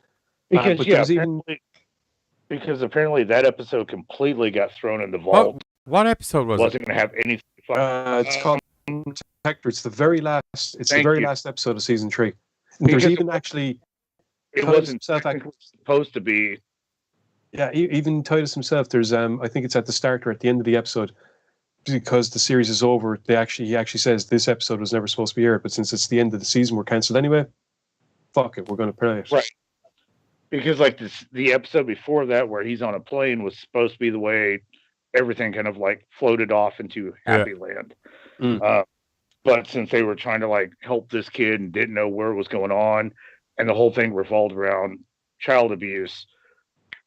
Because apparently that episode completely got thrown in the vault. What episode was it? Wasn't going to have anything. It's called Protector. It's the very last. It's the very last episode of season 3. And there's even actually. It Titus wasn't himself, supposed to be. Yeah, even Titus himself. There's I think it's at the start or at the end of the episode, because the series is over. He actually says this episode was never supposed to be aired, but since it's the end of the season, we're cancelled anyway. Fuck it, we're going to play it. Right. Because like the episode before that, where he's on a plane, was supposed to be the way everything kind of like floated off into happy land. But since they were trying to like help this kid and didn't know where it was going on, and the whole thing revolved around child abuse,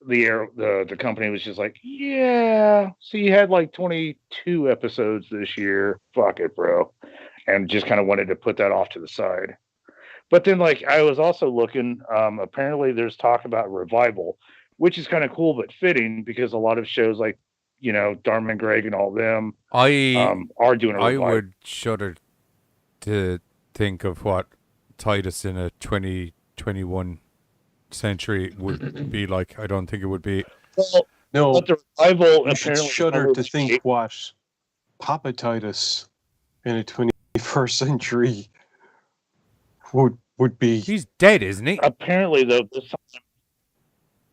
the company was just like, yeah, so you had like 22 episodes this year. Fuck it, bro. And just kind of wanted to put that off to the side. But then, like, I was also looking, apparently there's talk about revival, which is kind of cool but fitting because a lot of shows like, you know, Dharma and Greg and all them are doing a revival. I would shudder to think of what Titus in a 2021 century would be like. I don't think it would be. Well, no, but the revival you should shudder to think what Papa Titus in a 21st century would be. He's dead, isn't he? Apparently, though,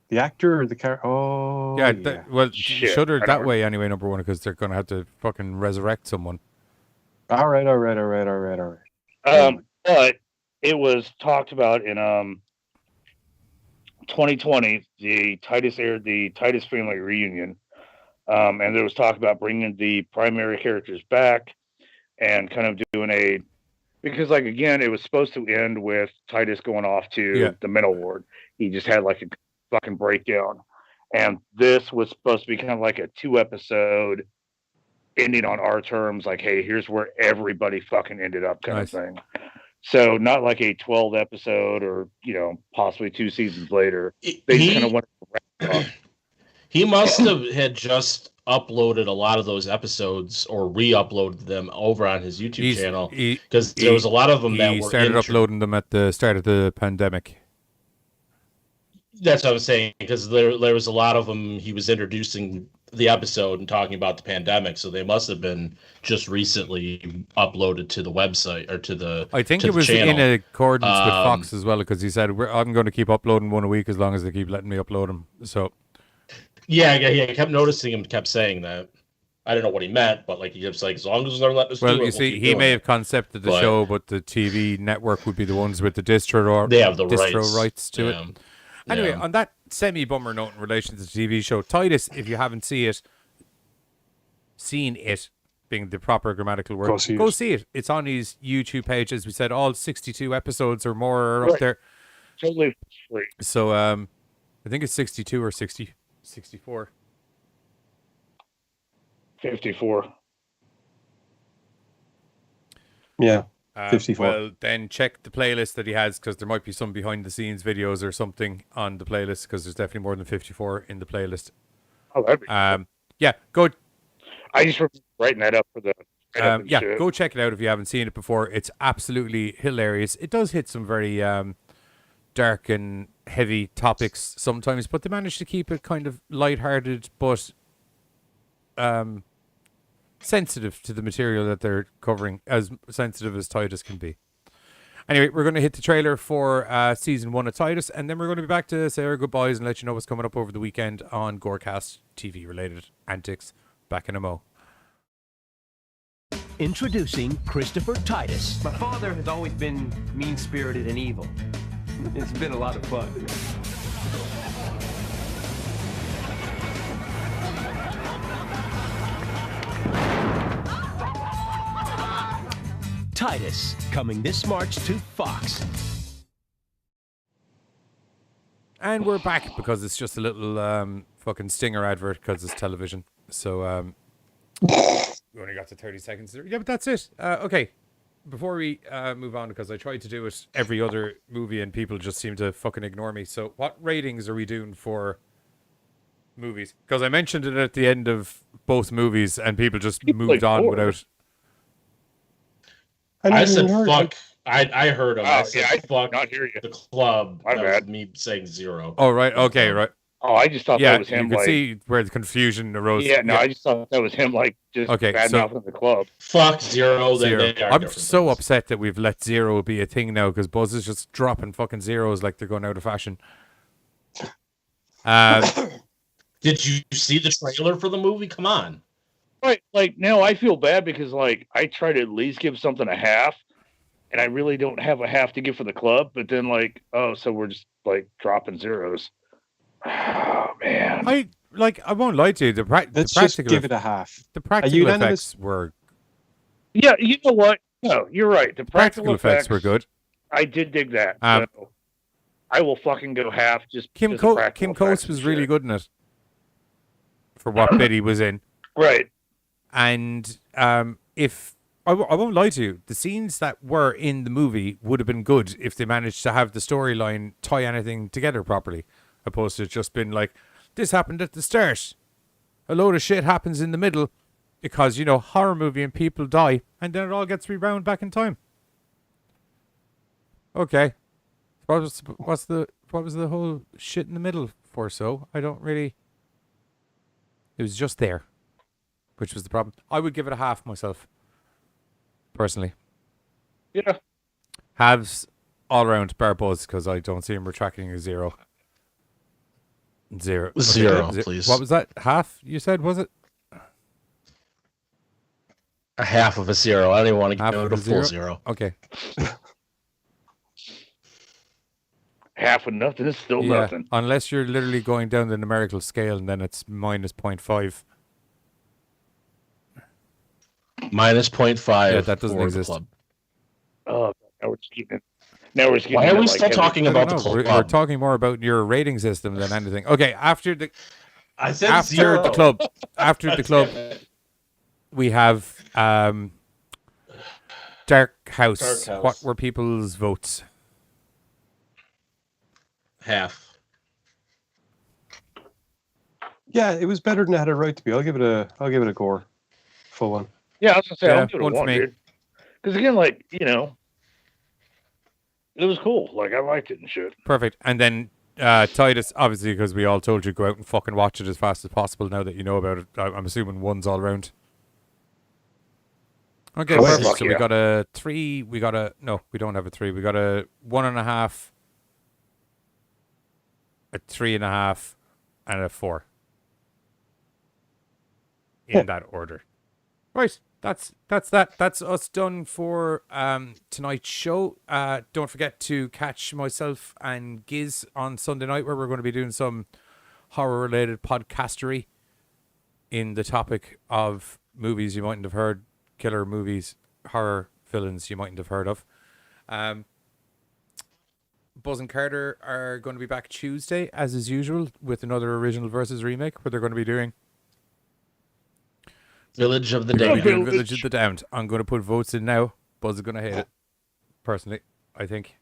the actor or the character. Oh, yeah. Well, shudder that way anyway. Number one, because they're gonna have to fucking resurrect someone. All right. But it was talked about in 2020. The Titus aired the Titus family reunion, and there was talk about bringing the primary characters back and kind of doing because like again, it was supposed to end with Titus going off to the mental ward. He just had like a fucking breakdown, and this was supposed to be kind of like a 2-episode ending on our terms, like, hey, here's where everybody fucking ended up kind of thing. So not like a 12 episode or, you know, possibly 2 seasons later. They just kind of wanted to wrap it up. He must have had just uploaded a lot of those episodes or re-uploaded them over on his YouTube channel, because there was a lot of them that were started uploading them at the start of the pandemic. That's what I was saying, because there was a lot of them. He was introducing the episode and talking about the pandemic, so they must have been just recently uploaded to the website or to the. I think it was channel. In accordance with Fox as well, because he said I'm going to keep uploading one a week as long as they keep letting me upload them. So. Yeah, I kept noticing him kept saying that. I don't know what he meant, but like he kept saying, as long as they're letting us do it. Well, you see, he may have concepted the show, but the TV network would be the ones with the distro they have the rights to it. Anyway, on that semi-bummer note in relation to the TV show, Titus, if you haven't seen it, being the proper grammatical word, go see it. It's on his YouTube page, as we said. All 62 episodes or more are up there. Totally free. So, I think it's 62 or 64. 54. Yeah. 54. Well, then check the playlist that he has, because there might be some behind-the-scenes videos or something on the playlist, because there's definitely more than 54 in the playlist. Oh, that'd be yeah, go. I just remember writing that up for the. Go check it out if you haven't seen it before. It's absolutely hilarious. It does hit some very dark and heavy topics sometimes, but they manage to keep it kind of lighthearted, but sensitive to the material that they're covering, as sensitive as Titus can be. Anyway, we're going to hit the trailer for season 1 of Titus, and then we're going to be back to say our goodbyes and let you know what's coming up over the weekend on Gorecast TV related antics. Back in a mo. Introducing Christopher Titus. My father has always been mean-spirited and evil. It's been a lot of fun. Titus, coming this March to Fox. And we're back because it's just a little fucking stinger advert because it's television. So we only got to 30 seconds there. Yeah, but that's it. Okay. Before we move on, because I tried to do it every other movie and people just seem to fucking ignore me. So what ratings are we doing for movies? Because I mentioned it at the end of both movies and people just moved on without... I said fuck. I heard him. I said fuck not hear you. the club. My That bad. was me saying 0. Oh, right. Okay, right. Oh, I just thought Yeah, that was him. you could Like, see where the confusion arose. yeah, no, I just thought that was him. Like, just Okay, bad so- mouthing the club. Fuck 0. Then Zero. they are I'm different so things. upset that we've let 0 be a thing now because Buzz is just dropping fucking zeros like they're going out of fashion. Did you see the trailer for the movie? Come on. Right, like now I feel bad because like I try to at least give something a half, and I really don't have a half to give for the club. But then like, oh, so we're just like dropping zeros. Oh man, I won't lie to you. The Let's practical just give it a half. The A practical unanimous- effects were yeah, you know what? No, you're right. The practical effects were good. I did dig that. Um, So I will fucking go half. Just Kim because of practical Kim effects Coates and was shit. really good in it for what bit he was in. Right. And if I won't lie to you, the scenes that were in the movie would have been good if they managed to have the storyline tie anything together properly, opposed to just been like, this happened at the start, a load of shit happens in the middle, because you know horror movie and people die, and then it all gets rewound back in time. Okay, what was the whole shit in the middle for? So I don't really. It was just there, which was the problem. I would give it a half myself, personally. Yeah. Halves all around, bar Buzz, because I don't see him retracting a 0. 0. Okay. 0, please. What was that? Half, you said, was it? A half of a 0. I don't even want to Half go of to a full 0? 0. Okay. Half of nothing is still Yeah, nothing. unless you're literally going down the numerical scale, and then it's minus 0.5. Minus 0.5. Yeah, that doesn't for the exist. club. Oh, now we're just getting. Now we're just getting. Why are into, we like, still heavy- talking I don't about the know, club? we're talking more about your rating system than anything. Okay, after the I said after 0. the club, after the club, we have Dark House. Dark House. What were people's votes? Half. Yeah, it was better than it had a right to be. I'll give it a gore. Full one. Yeah, I was gonna say Yeah, I'll give it a one for 1, me. dude. Because again, like you know, it was cool. Like I liked it and shit. Perfect. And then Titus, obviously, because we all told you go out and fucking watch it as fast as possible. Now that you know about it, I'm assuming 1's all round. Okay, Oh, perfect. fuck So we yeah. got a 3. We got a no. We don't have a 3. We got a 1.5, a 3.5, and a 4. In that order. Right. That's that. That's us done for tonight's show. Don't forget to catch myself and Giz on Sunday night, where we're going to be doing some horror-related podcastery in the topic of movies you mightn't have heard, killer movies, horror villains you mightn't have heard of. Buzz and Carter are going to be back Tuesday, as is usual, with another original versus remake, where they're going to be doing Village of the We're gonna be Damned. doing Village of the Damned. I'm going to put votes in now. Buzz is going to hate it. Personally, I think.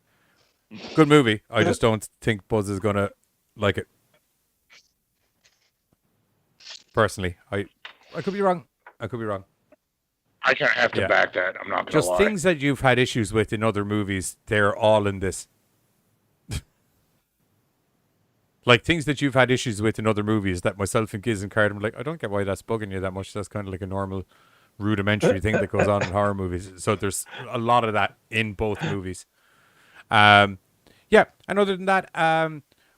Good movie. I just don't think Buzz is going to like it. Personally, I could be wrong. I could be wrong. I kind of have to Yeah. back that. I'm not gonna Just lie. things that you've had issues with in other movies, they're all in this. Like things that you've had issues with in other movies that myself and Giz and Carter were like, I don't get why that's bugging you that much. That's kind of like a normal rudimentary thing that goes on in horror movies. So there's a lot of that in both movies. Yeah, and other than that,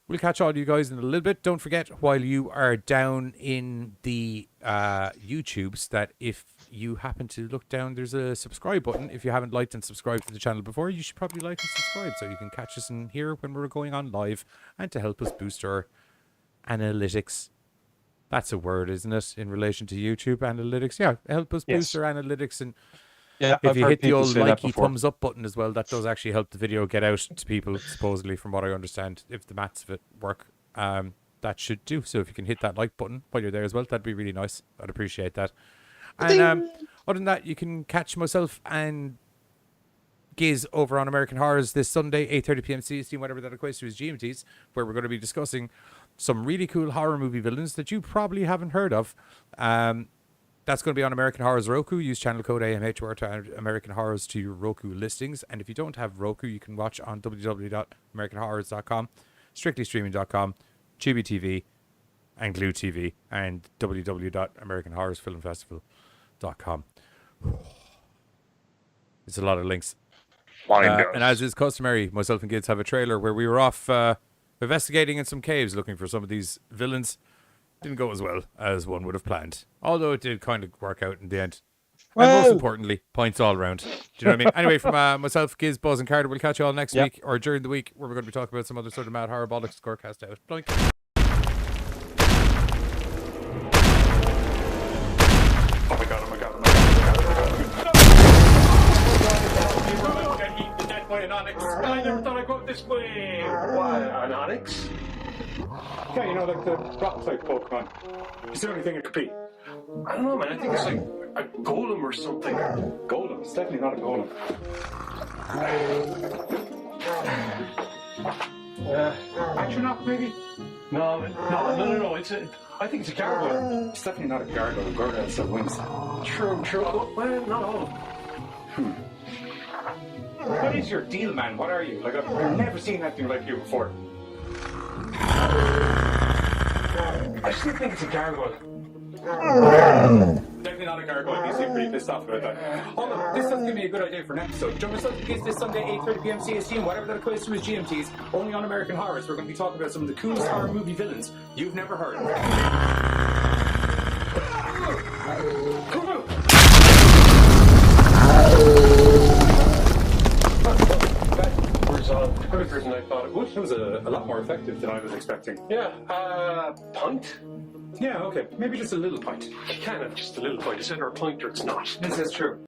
we'll catch all you guys in a little bit. Don't forget, while you are down in the YouTubes, that if you happen to look down, there's a subscribe button. If you haven't liked and subscribed to the channel before, you should probably like and subscribe so you can catch us in here when we're going on live, and to help us boost our analytics. That's a word, isn't it, in relation to YouTube analytics? Yeah, help us boost Yes. our analytics and Yeah, if I've you heard hit the people old say that likey before. thumbs up button as well, that does actually help the video get out to people, supposedly, from what I understand. If the maths of it work, that should do. So if you can hit that like button while you're there as well, that'd be really nice. I'd appreciate that. And other than that, you can catch myself and Giz over on American Horrors this Sunday, 8:30 p.m. CST, whatever that equates to is GMTs, where we're going to be discussing some really cool horror movie villains that you probably haven't heard of. That's going to be on American Horrors Roku. Use channel code AMH or to add American Horrors to your Roku listings. And if you don't have Roku, you can watch on www.americanhorrors.com, strictlystreaming.com, Tubi TV, and Glue TV, and www.americanhorrorsfilmfestival.com. It's a lot of links. And as is customary, myself and Gids have a trailer where we were off investigating in some caves looking for some of these villains. Didn't go as well as one would have planned, although it did kind of work out in the end. And most importantly, points all around. Do you know what I mean? Anyway, from myself, Giz, Buzz, and Carter, we'll catch you all next week or during the week where we're going to be talking about some other sort of mad horror bollocks. Gorecast out. Blink. Oh my god. By an onyx. I never thought I'd go this way. Why, an onyx? Yeah, you know, like the rock type Pokemon. It's the only thing it could be. I don't know, man. I think it's like a golem or something. Golem? It's definitely not a golem. Atronach, maybe? No. I think it's a gargoyle. It's definitely not a gargoyle. Gargoyles have wings. True. Oh, well, no. What is your deal, man? What are you? Like, I've never seen anything like you before. I still think it's a gargoyle. Definitely not a gargoyle. You seem pretty pissed off about that. Hold on, this doesn't give me a good idea for an episode. Join myself and Giz this Sunday, 8:30 p.m. CST, and whatever that equates to is GMTs, only on American Horrors. We're going to be talking about some of the coolest horror movie villains you've never heard of. Quicker than I thought it would. It was a lot more effective than I was expecting. Yeah, pint? Yeah, okay. Maybe just a little pint. You can have just a little pint. It's either a pint or it's not. This is true.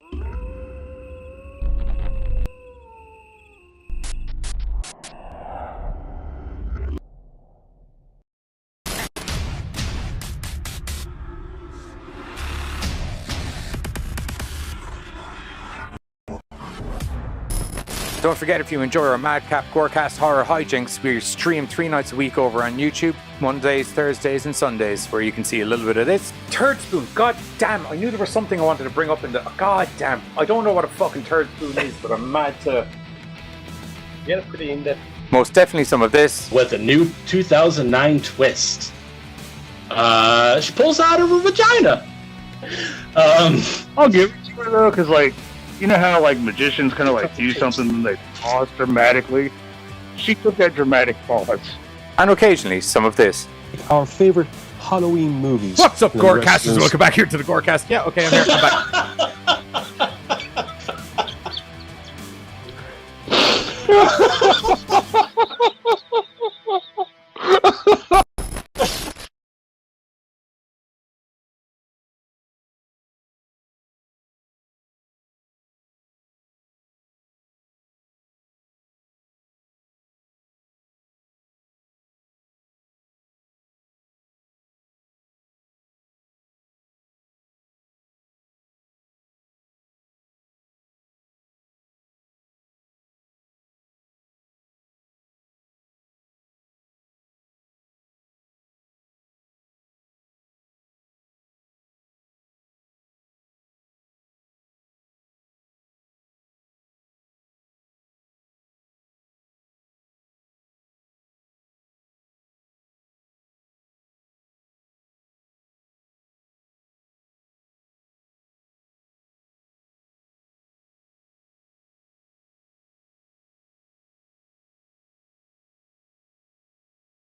Don't forget, if you enjoy our Madcap Gorecast horror hijinks, we stream 3 nights a week over on YouTube, Mondays, Thursdays, and Sundays, where you can see a little bit of this. Turd spoon, god damn, I knew there was something I wanted to bring up in the... God damn, I don't know what a fucking turd spoon is, but I'm mad to... Get it pretty in-depth. Most definitely some of this. With a new 2009 twist. She pulls out of her vagina. I'll give it to her though, because like, you know how like magicians kind of like do something and they pause dramatically? She took that dramatic pause. And occasionally some of this. Our favorite Halloween movies. What's up, Gorecasters? Welcome back here to the Gorecast. Yeah, okay, I'm here. I'm back.